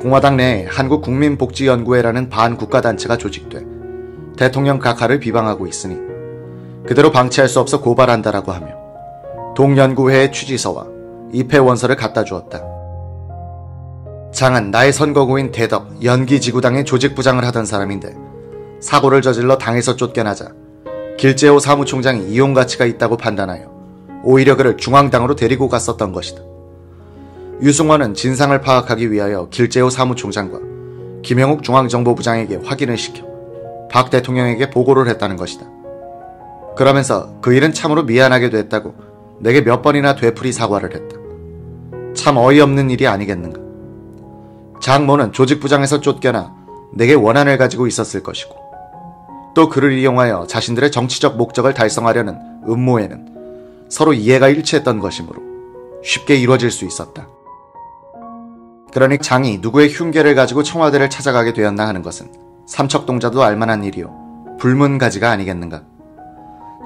공화당 내에 한국국민복지연구회라는 반국가단체가 조직돼 대통령 각하를 비방하고 있으니 그대로 방치할 수 없어 고발한다라고 하며 동연구회의 취지서와 입회원서를 갖다 주었다. 장은 나의 선거구인 대덕 연기지구당의 조직부장을 하던 사람인데 사고를 저질러 당에서 쫓겨나자 길재호 사무총장이 이용 가치가 있다고 판단하여 오히려 그를 중앙당으로 데리고 갔었던 것이다. 유승원은 진상을 파악하기 위하여 길재호 사무총장과 김영욱 중앙정보부장에게 확인을 시켜 박 대통령에게 보고를 했다는 것이다. 그러면서 그 일은 참으로 미안하게 됐다고 내게 몇 번이나 되풀이 사과를 했다. 참 어이없는 일이 아니겠는가. 장모는 조직부장에서 쫓겨나 내게 원한을 가지고 있었을 것이고 또 그를 이용하여 자신들의 정치적 목적을 달성하려는 음모에는 서로 이해가 일치했던 것이므로 쉽게 이루어질 수 있었다. 그러니 장이 누구의 흉계를 가지고 청와대를 찾아가게 되었나 하는 것은 삼척동자도 알만한 일이요 불문가지가 아니겠는가.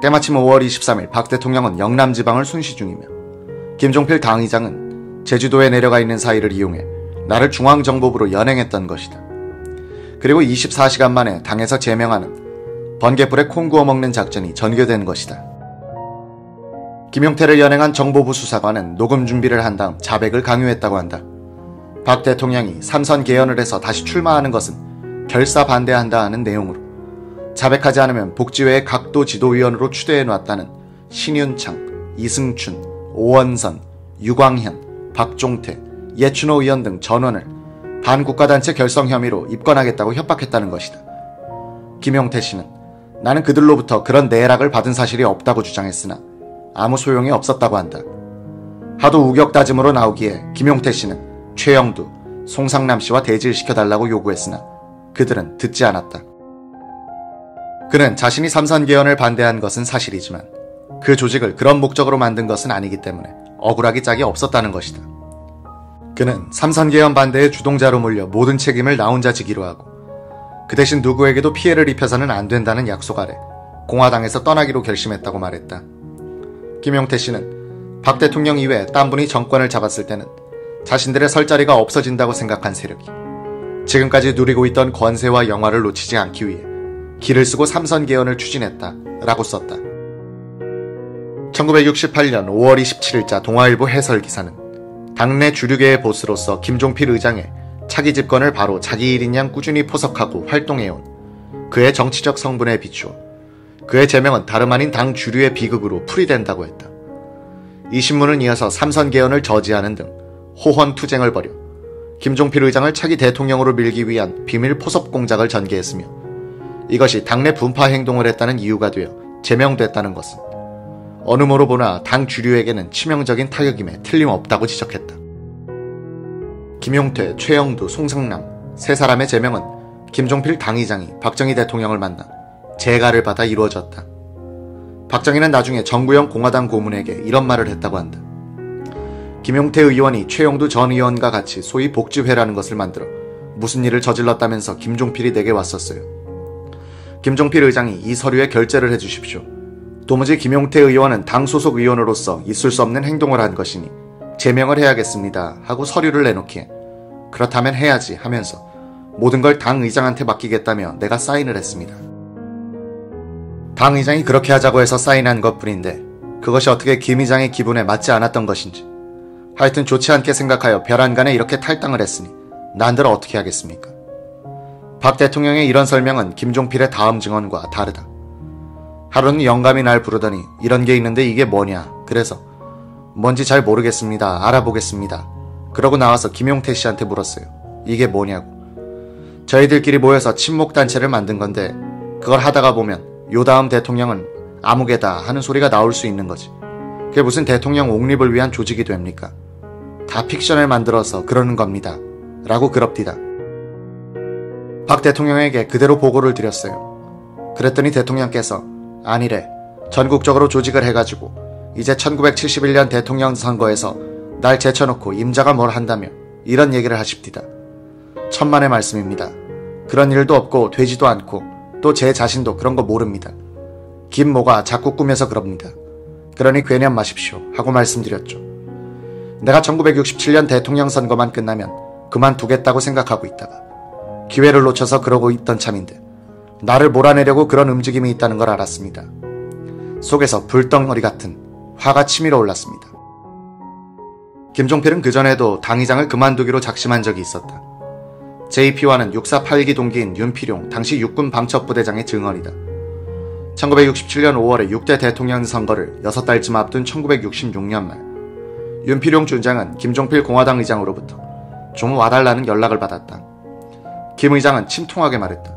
때마침 5월 23일 박 대통령은 영남지방을 순시 중이며 김종필 당의장은 제주도에 내려가 있는 사이를 이용해 나를 중앙정보부로 연행했던 것이다. 그리고 24시간 만에 당에서 제명하는 번갯불에 콩 구워 먹는 작전이 전개된 것이다. 김용태를 연행한 정보부 수사관은 녹음 준비를 한 다음 자백을 강요했다고 한다. 박 대통령이 삼선 개헌을 해서 다시 출마하는 것은 결사 반대한다 하는 내용으로 자백하지 않으면 복지회의 각도 지도위원으로 추대해놨다는 신윤창, 이승춘, 오원선, 유광현, 박종태, 예춘호 의원 등 전원을 반국가단체 결성 혐의로 입건하겠다고 협박했다는 것이다. 김용태 씨는 나는 그들로부터 그런 내락을 받은 사실이 없다고 주장했으나 아무 소용이 없었다고 한다. 하도 우격다짐으로 나오기에 김용태 씨는 최영두, 송상남 씨와 대질시켜달라고 요구했으나 그들은 듣지 않았다. 그는 자신이 삼선개헌을 반대한 것은 사실이지만 그 조직을 그런 목적으로 만든 것은 아니기 때문에 억울하기 짝이 없었다는 것이다. 그는 삼선개헌 반대의 주동자로 몰려 모든 책임을 나 혼자 지기로 하고 그 대신 누구에게도 피해를 입혀서는 안 된다는 약속 아래 공화당에서 떠나기로 결심했다고 말했다. 김용태 씨는 박 대통령 이외에 딴 분이 정권을 잡았을 때는 자신들의 설 자리가 없어진다고 생각한 세력이 지금까지 누리고 있던 권세와 영화를 놓치지 않기 위해 기를 쓰고 삼선개헌을 추진했다라고 썼다. 1968년 5월 27일자 동아일보 해설기사는 당내 주류계의 보스로서 김종필 의장의 차기 집권을 바로 자기 일인 양 꾸준히 포석하고 활동해온 그의 정치적 성분에 비추어 그의 제명은 다름 아닌 당 주류의 비극으로 풀이된다고 했다. 이 신문은 이어서 삼선개헌을 저지하는 등 호헌투쟁을 벌여 김종필 의장을 차기 대통령으로 밀기 위한 비밀 포섭 공작을 전개했으며 이것이 당내 분파 행동을 했다는 이유가 되어 제명됐다는 것은 어느 모로 보나 당 주류에게는 치명적인 타격임에 틀림없다고 지적했다. 김용태, 최영두, 송상남 세 사람의 제명은 김종필 당의장이 박정희 대통령을 만나 재가를 받아 이루어졌다. 박정희는 나중에 정구영 공화당 고문에게 이런 말을 했다고 한다. 김용태 의원이 최영두 전 의원과 같이 소위 복지회라는 것을 만들어 무슨 일을 저질렀다면서 김종필이 내게 왔었어요. 김종필 의장이 이 서류에 결재를 해주십시오. 도무지 김용태 의원은 당 소속 의원으로서 있을 수 없는 행동을 한 것이니 제명을 해야겠습니다 하고 서류를 내놓기에 그렇다면 해야지 하면서 모든 걸 당 의장한테 맡기겠다며 내가 사인을 했습니다. 당 의장이 그렇게 하자고 해서 사인한 것뿐인데 그것이 어떻게 김 의장의 기분에 맞지 않았던 것인지 하여튼 좋지 않게 생각하여 벼랑간에 이렇게 탈당을 했으니 난들 어떻게 하겠습니까? 박 대통령의 이런 설명은 김종필의 다음 증언과 다르다. 하루는 영감이 날 부르더니 이런 게 있는데 이게 뭐냐. 그래서 뭔지 잘 모르겠습니다. 알아보겠습니다. 그러고 나와서 김용태 씨한테 물었어요. 이게 뭐냐고. 저희들끼리 모여서 친목단체를 만든 건데 그걸 하다가 보면 요 다음 대통령은 아무개다 하는 소리가 나올 수 있는 거지. 그게 무슨 대통령 옹립을 위한 조직이 됩니까? 다 픽션을 만들어서 그러는 겁니다. 라고 그럽디다. 박 대통령에게 그대로 보고를 드렸어요. 그랬더니 대통령께서 아니래. 전국적으로 조직을 해가지고 이제 1971년 대통령 선거에서 날 제쳐놓고 임자가 뭘 한다며 이런 얘기를 하십디다. 천만의 말씀입니다. 그런 일도 없고 되지도 않고 또 제 자신도 그런 거 모릅니다. 김모가 자꾸 꾸며서 그럽니다. 그러니 괴념 마십시오 하고 말씀드렸죠. 내가 1967년 대통령 선거만 끝나면 그만두겠다고 생각하고 있다가 기회를 놓쳐서 그러고 있던 참인데 나를 몰아내려고 그런 움직임이 있다는 걸 알았습니다. 속에서 불덩어리 같은 화가 치밀어 올랐습니다. 김종필은 그전에도 당의장을 그만두기로 작심한 적이 있었다. JP와는 648기 동기인 윤필용 당시 육군 방첩부대장의 증언이다. 1967년 5월에 6대 대통령 선거를 6달쯤 앞둔 1966년 말 윤필용 준장은 김종필 공화당 의장으로부터 좀 와달라는 연락을 받았다. 김 의장은 침통하게 말했다.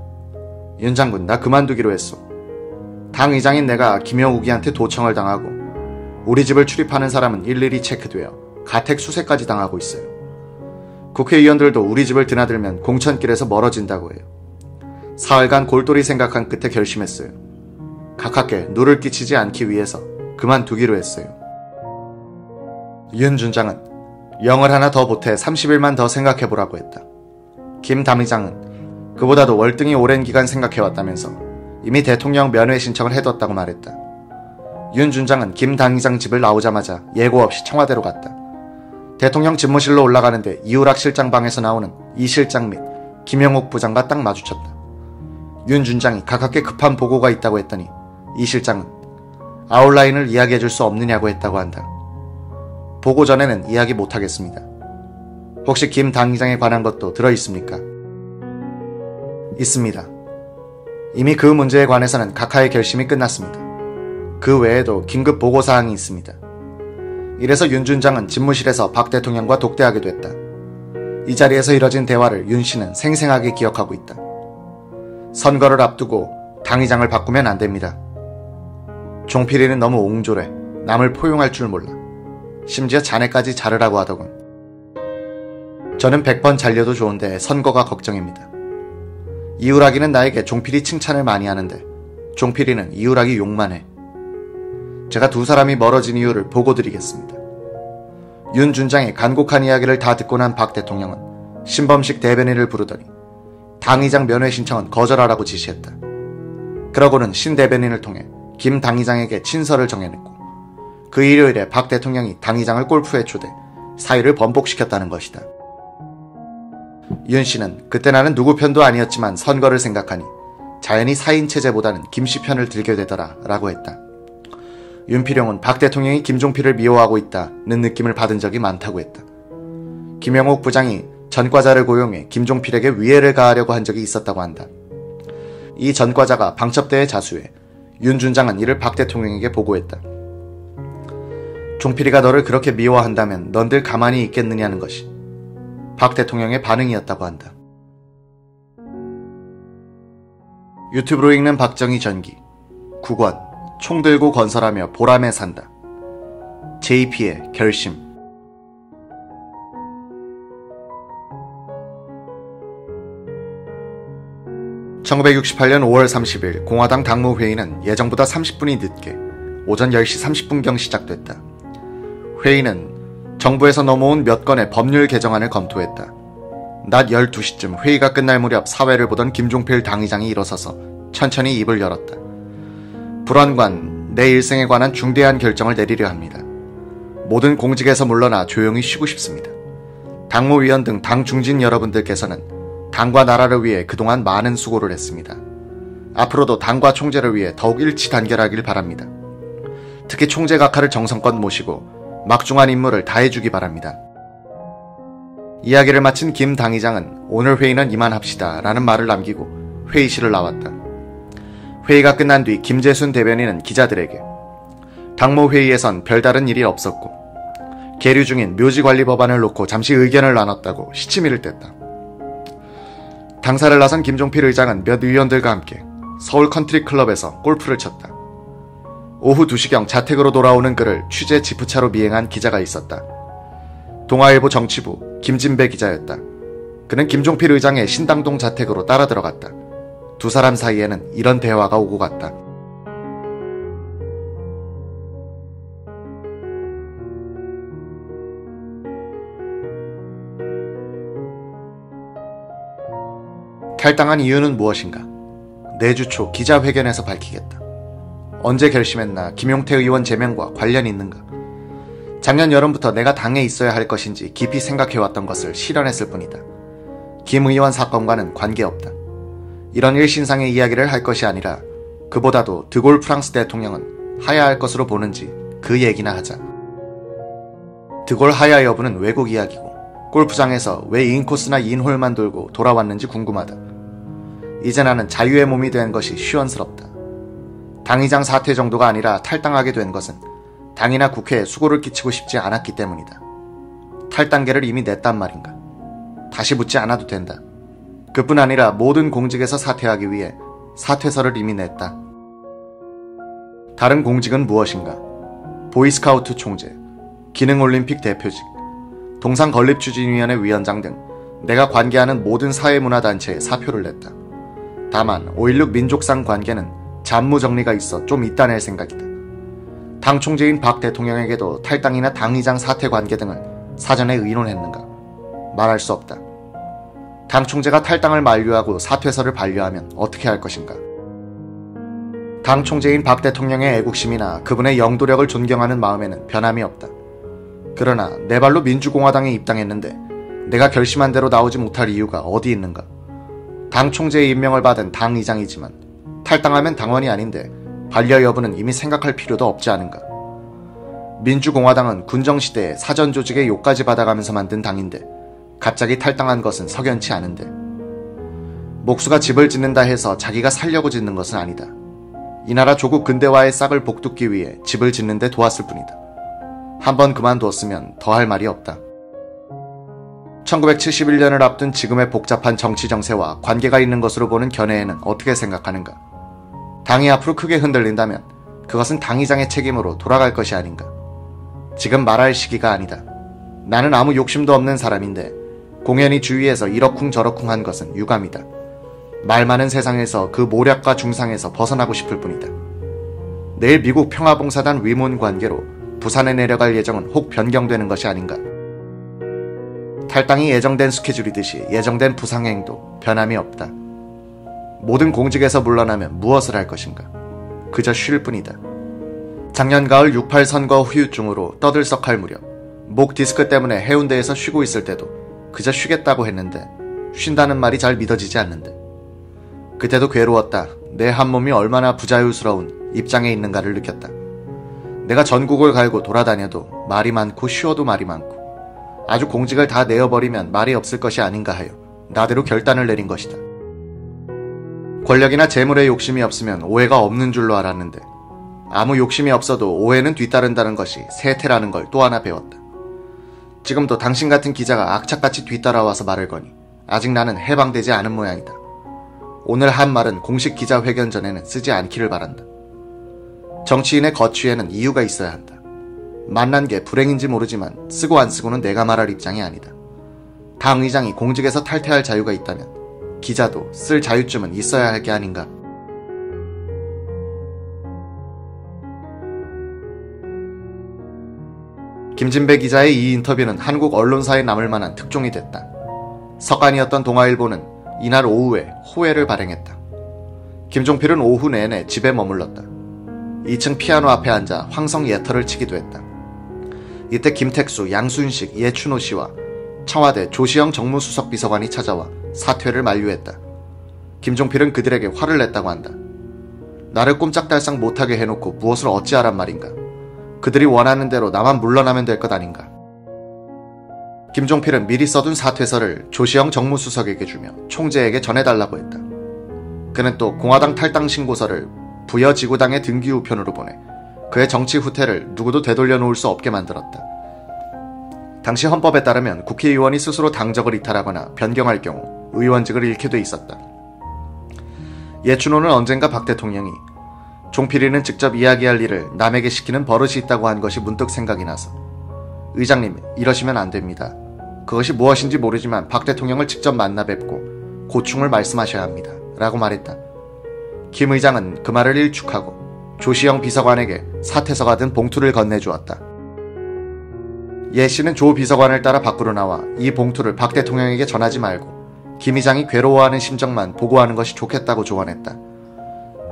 윤 장군 나 그만두기로 했어. 당 의장인 내가 김영욱이한테 도청을 당하고 우리 집을 출입하는 사람은 일일이 체크되어 가택 수색까지 당하고 있어요. 국회의원들도 우리 집을 드나들면 공천길에서 멀어진다고 해요. 사흘간 골똘히 생각한 끝에 결심했어요. 각하께 누를 끼치지 않기 위해서 그만두기로 했어요. 윤 준장은 영을 하나 더 보태 30일만 더 생각해보라고 했다. 김 담의장은 그보다도 월등히 오랜 기간 생각해왔다면서 이미 대통령 면회 신청을 해뒀다고 말했다. 윤 준장은 김 당의장 집을 나오자마자 예고 없이 청와대로 갔다. 대통령 집무실로 올라가는데 이우락 실장 방에서 나오는 이 실장 및 김영옥 부장과 딱 마주쳤다. 윤 준장이 각하께 급한 보고가 있다고 했더니 이 실장은 아웃라인을 이야기해줄 수 없느냐고 했다고 한다. 보고 전에는 이야기 못하겠습니다. 혹시 김 당의장에 관한 것도 들어있습니까? 있습니다. 이미 그 문제에 관해서는 각하의 결심이 끝났습니다. 그 외에도 긴급 보고사항이 있습니다. 이래서 윤 준장은 집무실에서 박 대통령과 독대하게 됐다. 이 자리에서 이뤄진 대화를 윤 씨는 생생하게 기억하고 있다. 선거를 앞두고 당의장을 바꾸면 안 됩니다. 종필이는 너무 옹졸해 남을 포용할 줄 몰라. 심지어 자네까지 자르라고 하더군. 저는 100번 잘려도 좋은데 선거가 걱정입니다. 이우락이는 나에게 종필이 칭찬을 많이 하는데 종필이는 이우락이 욕만 해. 제가 두 사람이 멀어진 이유를 보고 드리겠습니다. 윤 준장의 간곡한 이야기를 다 듣고 난 박 대통령은 신범식 대변인을 부르더니 당의장 면회 신청은 거절하라고 지시했다. 그러고는 신 대변인을 통해 김 당의장에게 친서를 정해냈고 그 일요일에 박 대통령이 당의장을 골프에 초대 사의를 번복시켰다는 것이다. 윤 씨는 그때 나는 누구 편도 아니었지만 선거를 생각하니 자연히 사인 체제보다는 김 씨 편을 들게 되더라 라고 했다. 윤필용은 박 대통령이 김종필을 미워하고 있다는 느낌을 받은 적이 많다고 했다. 김영옥 부장이 전과자를 고용해 김종필에게 위해를 가하려고 한 적이 있었다고 한다. 이 전과자가 방첩대에 자수해 윤 준장은 이를 박 대통령에게 보고했다. 종필이가 너를 그렇게 미워한다면 넌들 가만히 있겠느냐는 것이 박 대통령의 반응이었다고 한다. 유튜브로 읽는 박정희 전기 9권 총 들고 건설하며 보람에 산다. JP의 결심. (1968년 5월 30일) 공화당 당무회의는 예정보다 30분이 늦게 오전 10시 30분경 시작됐다. 회의는 정부에서 넘어온 몇 건의 법률 개정안을 검토했다. 낮 12시쯤 회의가 끝날 무렵 사회를 보던 김종필 당의장이 일어서서 천천히 입을 열었다. 불안관, 내 일생에 관한 중대한 결정을 내리려 합니다. 모든 공직에서 물러나 조용히 쉬고 싶습니다. 당무위원 등 당 중진 여러분들께서는 당과 나라를 위해 그동안 많은 수고를 했습니다. 앞으로도 당과 총재를 위해 더욱 일치단결하길 바랍니다. 특히 총재 각하를 정성껏 모시고 막중한 임무를 다해주기 바랍니다. 이야기를 마친 김 당의장은 오늘 회의는 이만합시다 라는 말을 남기고 회의실을 나왔다. 회의가 끝난 뒤 김재순 대변인은 기자들에게 당무회의에선 별다른 일이 없었고 계류 중인 묘지관리 법안을 놓고 잠시 의견을 나눴다고 시치미를 뗐다. 당사를 나선 김종필 의장은 몇 의원들과 함께 서울 컨트리클럽에서 골프를 쳤다. 오후 2시경 자택으로 돌아오는 그를 취재 지프차로 미행한 기자가 있었다. 동아일보 정치부 김진배 기자였다. 그는 김종필 의장의 신당동 자택으로 따라 들어갔다. 두 사람 사이에는 이런 대화가 오고 갔다. 탈당한 이유는 무엇인가? 내주 초 기자회견에서 밝히겠다. 언제 결심했나 김용태 의원 제명과 관련이 있는가? 작년 여름부터 내가 당에 있어야 할 것인지 깊이 생각해왔던 것을 실현했을 뿐이다. 김 의원 사건과는 관계없다. 이런 일신상의 이야기를 할 것이 아니라 그보다도 드골 프랑스 대통령은 하야할 것으로 보는지 그 얘기나 하자. 드골 하야 여부는 외국 이야기고 골프장에서 왜 인코스나 인홀만 돌고 돌아왔는지 궁금하다. 이제 나는 자유의 몸이 된 것이 시원스럽다. 당의장 사퇴 정도가 아니라 탈당하게 된 것은 당이나 국회에 수고를 끼치고 싶지 않았기 때문이다. 탈당계를 이미 냈단 말인가. 다시 묻지 않아도 된다. 그뿐 아니라 모든 공직에서 사퇴하기 위해 사퇴서를 이미 냈다. 다른 공직은 무엇인가? 보이스카우트 총재, 기능올림픽 대표직, 동상건립추진위원회 위원장 등 내가 관계하는 모든 사회문화단체에 사표를 냈다. 다만 5.16 민족상 관계는 잔무정리가 있어 좀 이따 낼 생각이다. 당 총재인 박 대통령에게도 탈당이나 당의장 사퇴 관계 등을 사전에 의논했는가? 말할 수 없다. 당 총재가 탈당을 만류하고 사퇴서를 반려하면 어떻게 할 것인가? 당 총재인 박 대통령의 애국심이나 그분의 영도력을 존경하는 마음에는 변함이 없다. 그러나 내 발로 민주공화당에 입당했는데 내가 결심한 대로 나오지 못할 이유가 어디 있는가? 당 총재의 임명을 받은 당 의장이지만 탈당하면 당원이 아닌데 반려 여부는 이미 생각할 필요도 없지 않은가? 민주공화당은 군정시대에 사전조직의 욕까지 받아가면서 만든 당인데 갑자기 탈당한 것은 석연치 않은데 목수가 집을 짓는다 해서 자기가 살려고 짓는 것은 아니다. 이 나라 조국 근대화의 싹을 복돋기 위해 집을 짓는 데 도왔을 뿐이다. 한번 그만두었으면 더 할 말이 없다. 1971년을 앞둔 지금의 복잡한 정치 정세와 관계가 있는 것으로 보는 견해에는 어떻게 생각하는가? 당이 앞으로 크게 흔들린다면 그것은 당의장의 책임으로 돌아갈 것이 아닌가? 지금 말할 시기가 아니다. 나는 아무 욕심도 없는 사람인데 공연히 주위에서 이러쿵 저러쿵 한 것은 유감이다. 말 많은 세상에서 그 모략과 중상에서 벗어나고 싶을 뿐이다. 내일 미국 평화봉사단 위문 관계로 부산에 내려갈 예정은 혹 변경되는 것이 아닌가? 탈당이 예정된 스케줄이듯이 예정된 부상행도 변함이 없다. 모든 공직에서 물러나면 무엇을 할 것인가? 그저 쉴 뿐이다. 작년 가을 6.8 선거 후유증으로 떠들썩할 무렵 목 디스크 때문에 해운대에서 쉬고 있을 때도 그저 쉬겠다고 했는데 쉰다는 말이 잘 믿어지지 않는데 그때도 괴로웠다. 내 한 몸이 얼마나 부자유스러운 입장에 있는가를 느꼈다. 내가 전국을 갈고 돌아다녀도 말이 많고 쉬어도 말이 많고 아주 공직을 다 내어버리면 말이 없을 것이 아닌가 하여 나대로 결단을 내린 것이다. 권력이나 재물에 욕심이 없으면 오해가 없는 줄로 알았는데 아무 욕심이 없어도 오해는 뒤따른다는 것이 세태라는 걸 또 하나 배웠다. 지금도 당신 같은 기자가 악착같이 뒤따라와서 말을 거니 아직 나는 해방되지 않은 모양이다. 오늘 한 말은 공식 기자회견 전에는 쓰지 않기를 바란다. 정치인의 거취에는 이유가 있어야 한다. 만난 게 불행인지 모르지만 쓰고 안 쓰고는 내가 말할 입장이 아니다. 당 의장이 공직에서 탈퇴할 자유가 있다면 기자도 쓸 자유쯤은 있어야 할 게 아닌가. 김진배 기자의 이 인터뷰는 한국 언론사에 남을 만한 특종이 됐다. 석간이었던 동아일보는 이날 오후에 호해를 발행했다. 김종필은 오후 내내 집에 머물렀다. 2층 피아노 앞에 앉아 황성 예터를 치기도 했다. 이때 김택수, 양순식, 예춘호 씨와 청와대 조시영 정무수석 비서관이 찾아와 사퇴를 만류했다. 김종필은 그들에게 화를 냈다고 한다. 나를 꼼짝달싹 못하게 해놓고 무엇을 어찌하란 말인가. 그들이 원하는 대로 나만 물러나면 될 것 아닌가. 김종필은 미리 써둔 사퇴서를 조시영 정무수석에게 주며 총재에게 전해달라고 했다. 그는 또 공화당 탈당 신고서를 부여지구당의 등기 우편으로 보내 그의 정치 후퇴를 누구도 되돌려 놓을 수 없게 만들었다. 당시 헌법에 따르면 국회의원이 스스로 당적을 이탈하거나 변경할 경우 의원직을 잃게 돼 있었다. 예춘호는 언젠가 박 대통령이 종필이는 직접 이야기할 일을 남에게 시키는 버릇이 있다고 한 것이 문득 생각이 나서 의장님, 이러시면 안 됩니다. 그것이 무엇인지 모르지만 박 대통령을 직접 만나 뵙고 고충을 말씀하셔야 합니다. 라고 말했다. 김 의장은 그 말을 일축하고 조시영 비서관에게 사퇴서가 든 봉투를 건네주었다. 예 씨는 조 비서관을 따라 밖으로 나와 이 봉투를 박 대통령에게 전하지 말고 김 의장이 괴로워하는 심정만 보고하는 것이 좋겠다고 조언했다.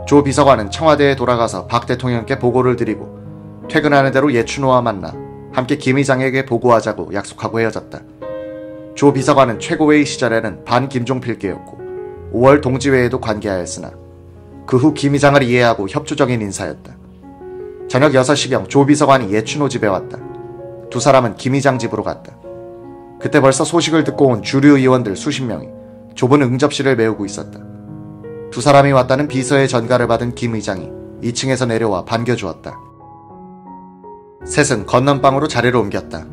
조 비서관은 청와대에 돌아가서 박 대통령께 보고를 드리고 퇴근하는 대로 예춘호와 만나 함께 김 의장에게 보고하자고 약속하고 헤어졌다. 조 비서관은 최고회의 시절에는 반 김종필계였고 5월 동지회에도 관계하였으나 그 후 김 의장을 이해하고 협조적인 인사였다. 저녁 6시경 조 비서관이 예춘호 집에 왔다. 두 사람은 김 의장 집으로 갔다. 그때 벌써 소식을 듣고 온 주류 의원들 수십 명이 좁은 응접실을 메우고 있었다. 두 사람이 왔다는 비서의 전가를 받은 김 의장이 2층에서 내려와 반겨주었다. 셋은 건넌방으로 자리를 옮겼다.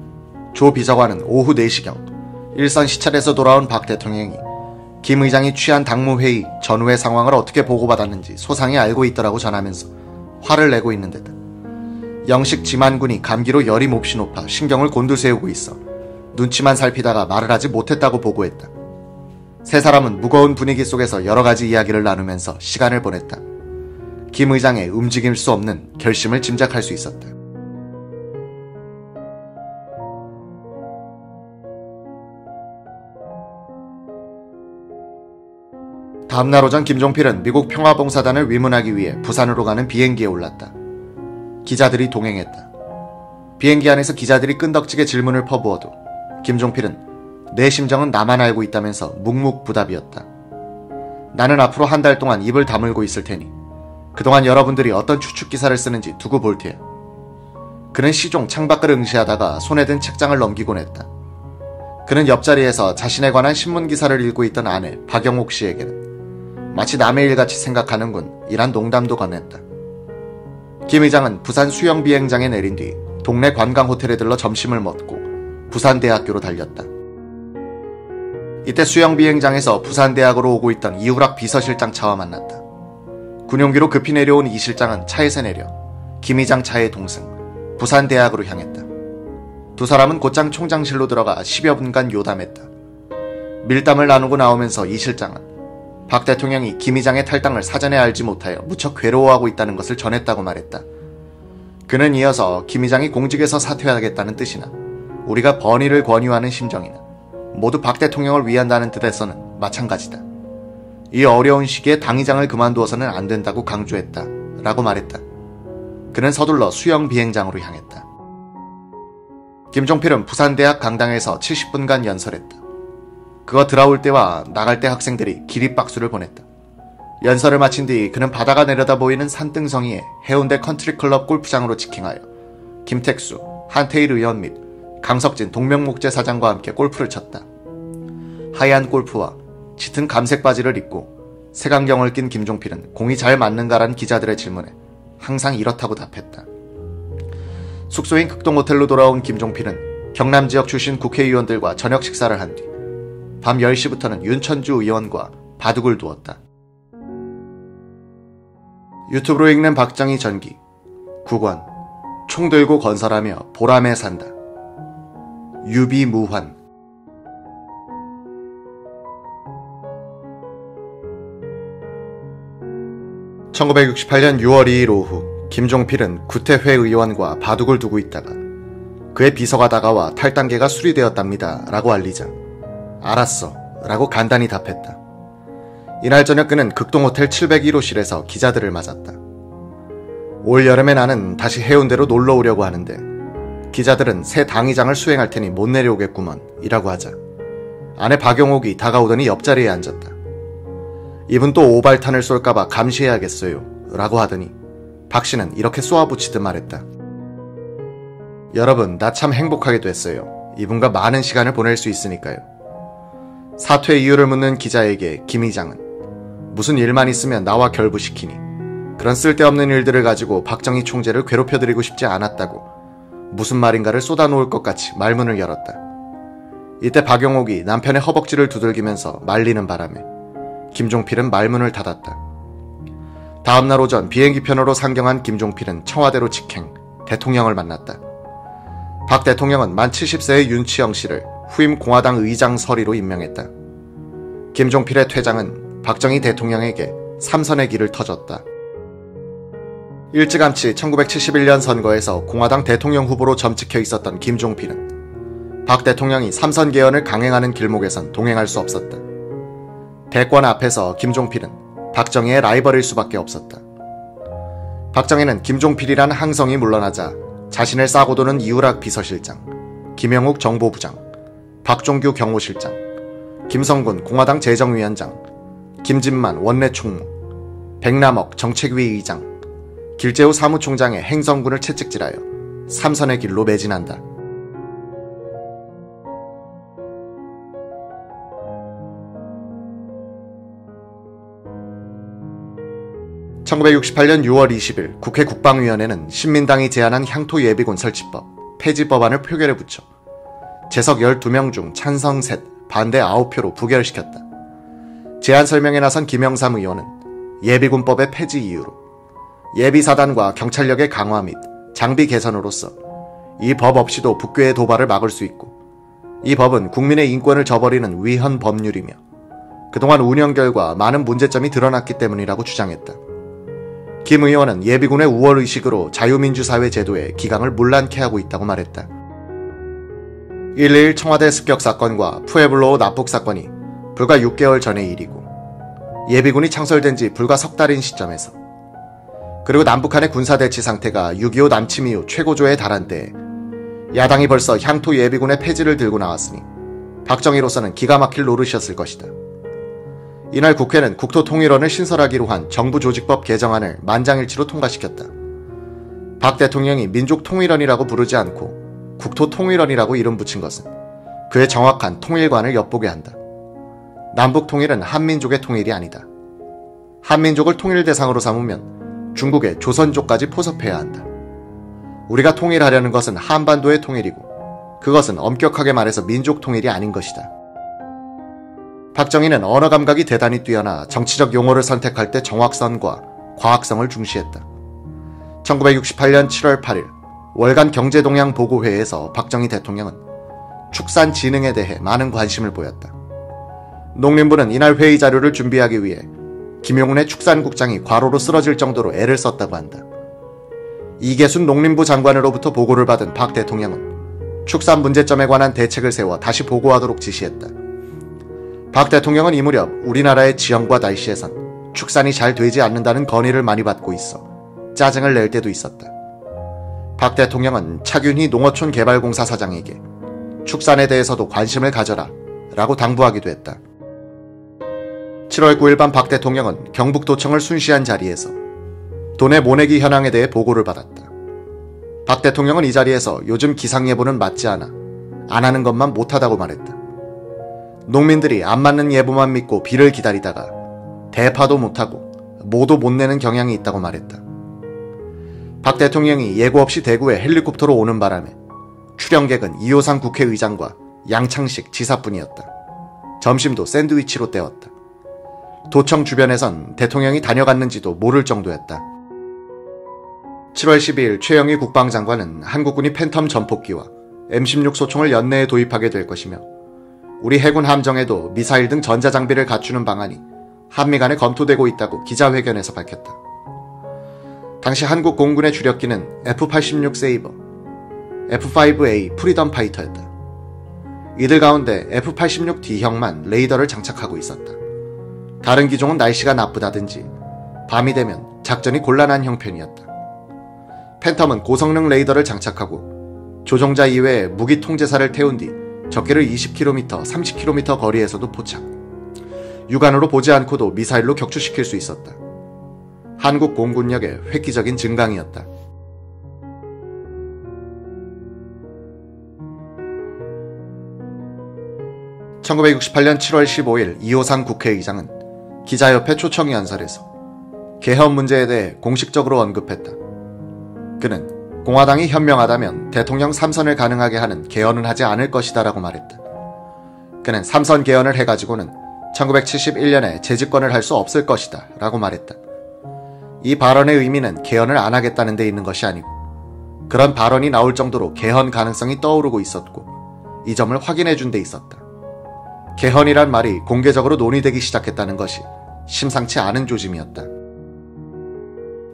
조 비서관은 오후 4시경 일선 시찰에서 돌아온 박 대통령이 김 의장이 취한 당무회의 전후의 상황을 어떻게 보고받았는지 소상히 알고 있더라고 전하면서 화를 내고 있는 데다. 영식 지만군이 감기로 열이 몹시 높아 신경을 곤두세우고 있어 눈치만 살피다가 말을 하지 못했다고 보고했다. 세 사람은 무거운 분위기 속에서 여러 가지 이야기를 나누면서 시간을 보냈다. 김 의장의 움직일 수 없는 결심을 짐작할 수 있었다. 다음날 오전 김종필은 미국 평화봉사단을 위문하기 위해 부산으로 가는 비행기에 올랐다. 기자들이 동행했다. 비행기 안에서 기자들이 끈덕지게 질문을 퍼부어도 김종필은 내 심정은 나만 알고 있다면서 묵묵부답이었다. 나는 앞으로 한 달 동안 입을 다물고 있을 테니 그동안 여러분들이 어떤 추측기사를 쓰는지 두고 볼 테야. 그는 시종 창밖을 응시하다가 손에 든 책장을 넘기곤 했다. 그는 옆자리에서 자신에 관한 신문기사를 읽고 있던 아내 박영옥 씨에게는 마치 남의 일같이 생각하는군 이란 농담도 건넸다. 김 의장은 부산 수영비행장에 내린 뒤 동네 관광호텔에 들러 점심을 먹고 부산대학교로 달렸다. 이때 수영비행장에서 부산대학으로 오고 있던 이우락 비서실장 차와 만났다. 군용기로 급히 내려온 이 실장은 차에서 내려 김 의장 차에 동승, 부산대학으로 향했다. 두 사람은 곧장 총장실로 들어가 10여 분간 요담했다. 밀담을 나누고 나오면서 이 실장은 박 대통령이 김 의장의 탈당을 사전에 알지 못하여 무척 괴로워하고 있다는 것을 전했다고 말했다. 그는 이어서 김 의장이 공직에서 사퇴하겠다는 뜻이나 우리가 번의를 권유하는 심정이나 모두 박 대통령을 위한다는 뜻에서는 마찬가지다. 이 어려운 시기에 당 의장을 그만두어서는 안 된다고 강조했다. 라고 말했다. 그는 서둘러 수영비행장으로 향했다. 김종필은 부산대학 강당에서 70분간 연설했다. 그가 들어올 때와 나갈 때 학생들이 기립박수를 보냈다. 연설을 마친 뒤 그는 바다가 내려다 보이는 산등성이에 해운대 컨트리클럽 골프장으로 직행하여 김택수, 한태일 의원 및 강석진 동명목재 사장과 함께 골프를 쳤다. 하얀 골프와 짙은 감색 바지를 입고 색안경을 낀 김종필은 공이 잘 맞는가란 기자들의 질문에 항상 이렇다고 답했다. 숙소인 극동호텔로 돌아온 김종필은 경남 지역 출신 국회의원들과 저녁 식사를 한 뒤 밤 10시부터는 윤천주 의원과 바둑을 두었다. 유튜브로 읽는 박정희 전기 9권 총 들고 건설하며 보람에 산다. 유비무환 1968년 6월 2일 오후 김종필은 구태회 의원과 바둑을 두고 있다가 그의 비서가 다가와 탈당계가 수리되었답니다 라고 알리자 알았어 라고 간단히 답했다. 이날 저녁 그는 극동호텔 701호실에서 기자들을 맞았다. 올 여름에 나는 다시 해운대로 놀러 오려고 하는데 기자들은 새 당의장을 수행할 테니 못 내려오겠구먼 이라고 하자 아내 박영옥이 다가오더니 옆자리에 앉았다. 이분 또 오발탄을 쏠까봐 감시해야겠어요 라고 하더니 박 씨는 이렇게 쏘아붙이듯 말했다. 여러분 나 참 행복하게 됐어요. 이분과 많은 시간을 보낼 수 있으니까요. 사퇴 이유를 묻는 기자에게 김 의장은 무슨 일만 있으면 나와 결부시키니 그런 쓸데없는 일들을 가지고 박정희 총재를 괴롭혀드리고 싶지 않았다고 무슨 말인가를 쏟아놓을 것 같이 말문을 열었다. 이때 박영옥이 남편의 허벅지를 두들기면서 말리는 바람에 김종필은 말문을 닫았다. 다음날 오전 비행기 편으로 상경한 김종필은 청와대로 직행, 대통령을 만났다. 박 대통령은 만 70세의 윤치영 씨를 후임 공화당 의장 서리로 임명했다. 김종필의 퇴장은 박정희 대통령에게 삼선의 길을 터줬다. 일찌감치 1971년 선거에서 공화당 대통령 후보로 점찍혀 있었던 김종필은 박 대통령이 삼선 개헌을 강행하는 길목에선 동행할 수 없었다. 대권 앞에서 김종필은 박정희의 라이벌일 수밖에 없었다. 박정희는 김종필이란 항성이 물러나자 자신을 싸고 도는 이우락 비서실장, 김영욱 정보부장, 박종규 경호실장, 김성군 공화당 재정위원장, 김진만 원내총무, 백남옥 정책위 의장, 길재우 사무총장의 행성군을 채찍질하여 삼선의 길로 매진한다. (1968년 6월 20일) 국회 국방위원회는 신민당이 제안한 향토 예비군 설치법, 폐지법안을 표결에 붙여 재석 12명 중 찬성 셋, 반대 9표로 부결시켰다. 제안 설명에 나선 김영삼 의원은 예비군법의 폐지 이유로 예비사단과 경찰력의 강화 및 장비 개선으로서 이 법 없이도 북괴의 도발을 막을 수 있고 이 법은 국민의 인권을 저버리는 위헌 법률이며 그동안 운영 결과 많은 문제점이 드러났기 때문이라고 주장했다. 김 의원은 예비군의 우월의식으로 자유민주사회 제도에 기강을 문란케 하고 있다고 말했다. 1.1 청와대 습격 사건과 푸에블로 납북 사건이 불과 6개월 전의 일이고 예비군이 창설된 지 불과 석 달인 시점에서, 그리고 남북한의 군사대치 상태가 6.25 남침 이후 최고조에 달한 때에 야당이 벌써 향토 예비군의 폐지를 들고 나왔으니 박정희로서는 기가 막힐 노릇이었을 것이다. 이날 국회는 국토통일원을 신설하기로 한 정부조직법 개정안을 만장일치로 통과시켰다. 박 대통령이 민족통일원이라고 부르지 않고 국토통일원이라고 이름 붙인 것은 그의 정확한 통일관을 엿보게 한다. 남북통일은 한민족의 통일이 아니다. 한민족을 통일 대상으로 삼으면 중국의 조선족까지 포섭해야 한다. 우리가 통일하려는 것은 한반도의 통일이고 그것은 엄격하게 말해서 민족 통일이 아닌 것이다. 박정희는 언어 감각이 대단히 뛰어나 정치적 용어를 선택할 때 정확성과 과학성을 중시했다. 1968년 7월 8일 월간 경제동향 보고회에서 박정희 대통령은 축산진흥에 대해 많은 관심을 보였다. 농림부는 이날 회의 자료를 준비하기 위해 김용훈의 축산국장이 과로로 쓰러질 정도로 애를 썼다고 한다. 이계순 농림부 장관으로부터 보고를 받은 박 대통령은 축산 문제점에 관한 대책을 세워 다시 보고하도록 지시했다. 박 대통령은 이 무렵 우리나라의 지형과 날씨에선 축산이 잘 되지 않는다는 건의를 많이 받고 있어 짜증을 낼 때도 있었다. 박 대통령은 차균희 농어촌 개발공사 사장에게 축산에 대해서도 관심을 가져라 라고 당부하기도 했다. 7월 9일 밤 박 대통령은 경북도청을 순시한 자리에서 돈의 모내기 현황에 대해 보고를 받았다. 박 대통령은 이 자리에서 요즘 기상예보는 맞지 않아 안 하는 것만 못하다고 말했다. 농민들이 안 맞는 예보만 믿고 비를 기다리다가 대파도 못하고 모도 못 내는 경향이 있다고 말했다. 박 대통령이 예고 없이 대구에 헬리콥터로 오는 바람에 출연객은 이호상 국회의장과 양창식 지사뿐이었다. 점심도 샌드위치로 때웠다. 도청 주변에선 대통령이 다녀갔는지도 모를 정도였다. 7월 12일 최영희 국방장관은 한국군이 팬텀 전폭기와 M16 소총을 연내에 도입하게 될 것이며 우리 해군 함정에도 미사일 등 전자장비를 갖추는 방안이 한미 간에 검토되고 있다고 기자회견에서 밝혔다. 당시 한국 공군의 주력기는 F-86 세이버, F-5A 프리덤 파이터였다. 이들 가운데 F-86D형만 레이더를 장착하고 있었다. 다른 기종은 날씨가 나쁘다든지 밤이 되면 작전이 곤란한 형편이었다. 팬텀은 고성능 레이더를 장착하고 조종자 이외에 무기 통제사를 태운 뒤 적기를 20km, 30km 거리에서도 포착. 육안으로 보지 않고도 미사일로 격추시킬 수 있었다. 한국 공군력의 획기적인 증강이었다. (1968년 7월 15일) 이호상 국회의장은 기자협회 초청 연설에서 개헌 문제에 대해 공식적으로 언급했다. 그는 공화당이 현명하다면 대통령 3선을 가능하게 하는 개헌은 하지 않을 것이다 라고 말했다. 그는 3선 개헌을 해가지고는 1971년에 재집권을 할 수 없을 것이다 라고 말했다. 이 발언의 의미는 개헌을 안 하겠다는 데 있는 것이 아니고 그런 발언이 나올 정도로 개헌 가능성이 떠오르고 있었고 이 점을 확인해 준 데 있었다. 개헌이란 말이 공개적으로 논의되기 시작했다는 것이 심상치 않은 조짐이었다.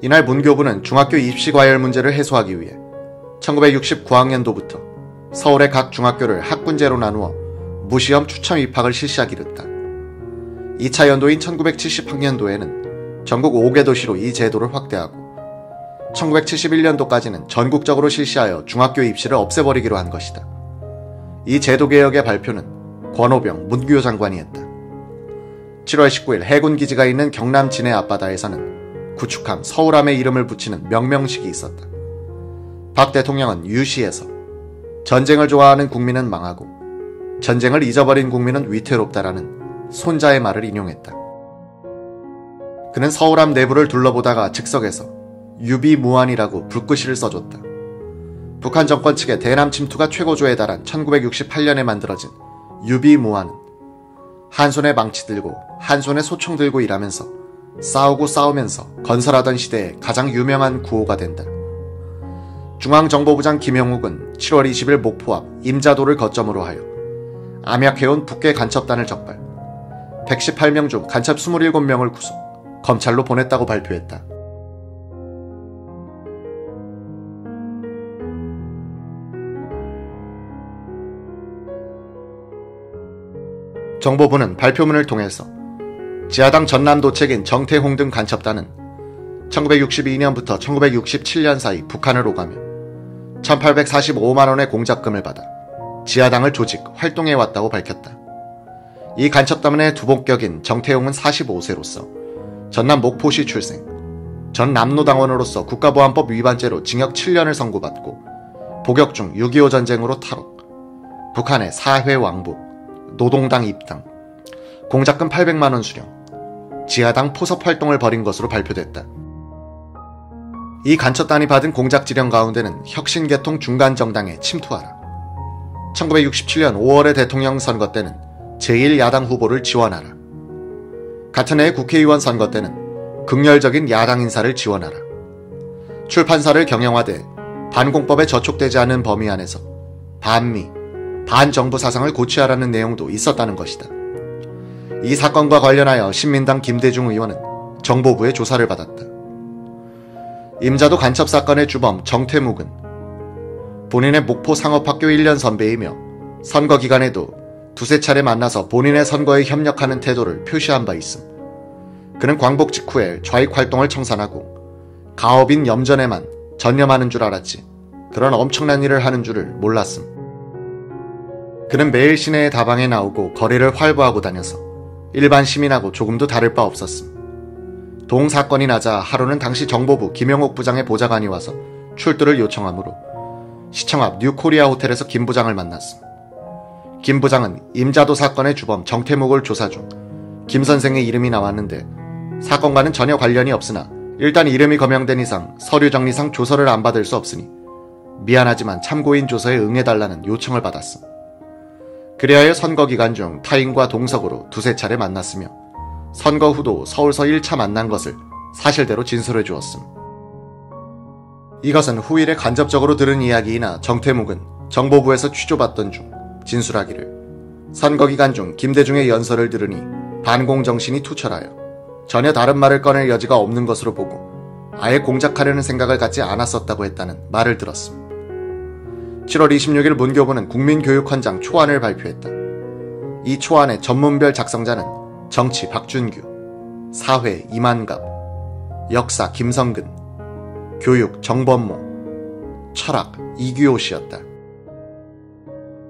이날 문교부는 중학교 입시 과열 문제를 해소하기 위해 1969학년도부터 서울의 각 중학교를 학군제로 나누어 무시험 추첨 입학을 실시하기로 했다. 2차 연도인 1970학년도에는 전국 5개 도시로 이 제도를 확대하고 1971년도까지는 전국적으로 실시하여 중학교 입시를 없애버리기로 한 것이다. 이 제도 개혁의 발표는 권오병 문규호 장관이 했다. 7월 19일 해군기지가 있는 경남 진해 앞바다에서는 구축함 서울함의 이름을 붙이는 명명식이 있었다. 박 대통령은 유시에서 전쟁을 좋아하는 국민은 망하고 전쟁을 잊어버린 국민은 위태롭다라는 손자의 말을 인용했다. 그는 서울함 내부를 둘러보다가 즉석에서 유비무환이라고 불구시를 써줬다. 북한 정권 측의 대남 침투가 최고조에 달한 1968년에 만들어진 유비무환은 한 손에 망치 들고 한 손에 소총 들고 일하면서 싸우고 싸우면서 건설하던 시대의 가장 유명한 구호가 된다. 중앙정보부장 김영욱은 7월 20일 목포 앞 임자도를 거점으로 하여 암약해온 북괴 간첩단을 적발, 118명 중 간첩 27명을 구속, 검찰로 보냈다고 발표했다. 정보부는 발표문을 통해서 지하당 전남도책인 정태홍 등 간첩단은 1962년부터 1967년 사이 북한을 오가며 1845만원의 공작금을 받아 지하당을 조직, 활동해왔다고 밝혔다. 이 간첩단의 두목격인 정태홍은 45세로서 전남 목포시 출생, 전 남로당원으로서 국가보안법 위반죄로 징역 7년을 선고받고 복역 중 6.25 전쟁으로 탈옥, 북한의 사회 왕복, 노동당 입당, 공작금 800만원 수령, 지하당 포섭 활동을 벌인 것으로 발표됐다. 이 간첩단이 받은 공작 지령 가운데는 혁신개통 중간정당에 침투하라, 1967년 5월의 대통령 선거 때는 제1야당 후보를 지원하라, 같은 해 국회의원 선거 때는 극렬적인 야당 인사를 지원하라, 출판사를 경영화돼 반공법에 저촉되지 않은 범위 안에서 반미, 반정부 사상을 고취하라는 내용도 있었다는 것이다. 이 사건과 관련하여 신민당 김대중 의원은 정보부의 조사를 받았다. 임자도 간첩 사건의 주범 정태묵은 본인의 목포 상업학교 1년 선배이며 선거 기간에도 두세 차례 만나서 본인의 선거에 협력하는 태도를 표시한 바 있음. 그는 광복 직후에 좌익 활동을 청산하고 가업인 염전에만 전념하는 줄 알았지 그런 엄청난 일을 하는 줄을 몰랐음. 그는 매일 시내의 다방에 나오고 거리를 활보하고 다녀서 일반 시민하고 조금도 다를 바 없었음. 동 사건이 나자 하루는 당시 정보부 김영옥 부장의 보좌관이 와서 출두를 요청하므로 시청 앞 뉴코리아 호텔에서 김 부장을 만났음. 김 부장은 임자도 사건의 주범 정태묵을 조사 중 김 선생의 이름이 나왔는데 사건과는 전혀 관련이 없으나 일단 이름이 거명된 이상 서류 정리상 조서를 안 받을 수 없으니 미안하지만 참고인 조서에 응해달라는 요청을 받았음. 그리하여 선거 기간 중 타인과 동석으로 두세 차례 만났으며 선거 후도 서울서 1차 만난 것을 사실대로 진술해 주었음. 이것은 후일에 간접적으로 들은 이야기이나 정태묵은 정보부에서 취조받던 중 진술하기를 선거 기간 중 김대중의 연설을 들으니 반공정신이 투철하여 전혀 다른 말을 꺼낼 여지가 없는 것으로 보고 아예 공작하려는 생각을 갖지 않았었다고 했다는 말을 들었음. 7월 26일 문교부는 국민교육헌장 초안을 발표했다. 이 초안의 전문별 작성자는 정치 박준규, 사회 이만갑, 역사 김성근, 교육 정범모, 철학 이규호 씨였다.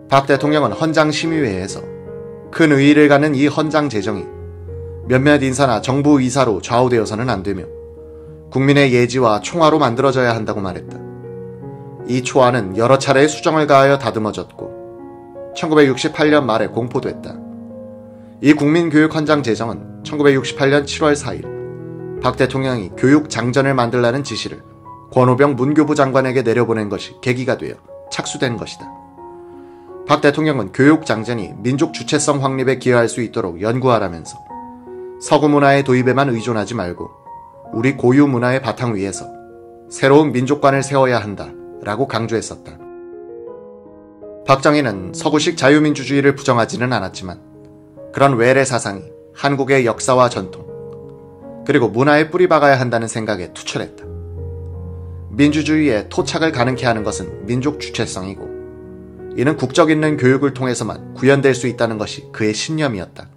박 대통령은 헌장심의회에서 큰 의의를 가는 이 헌장 제정이 몇몇 인사나 정부 이사로 좌우되어서는 안 되며 국민의 예지와 총화로 만들어져야 한다고 말했다. 이 초안은 여러 차례의 수정을 가하여 다듬어졌고 1968년 말에 공포됐다. 이 국민교육헌장 제정은 1968년 7월 4일 박 대통령이 교육장전을 만들라는 지시를 권오병 문교부 장관에게 내려보낸 것이 계기가 되어 착수된 것이다. 박 대통령은 교육장전이 민족 주체성 확립에 기여할 수 있도록 연구하라면서 서구 문화의 도입에만 의존하지 말고 우리 고유 문화의 바탕 위에서 새로운 민족관을 세워야 한다 라고 강조했었다. 박정희는 서구식 자유민주주의를 부정하지는 않았지만 그런 외래 사상이 한국의 역사와 전통 그리고 문화에 뿌리박아야 한다는 생각에 투철했다. 민주주의에 토착을 가능케 하는 것은 민족 주체성이고 이는 국적 있는 교육을 통해서만 구현될 수 있다는 것이 그의 신념이었다.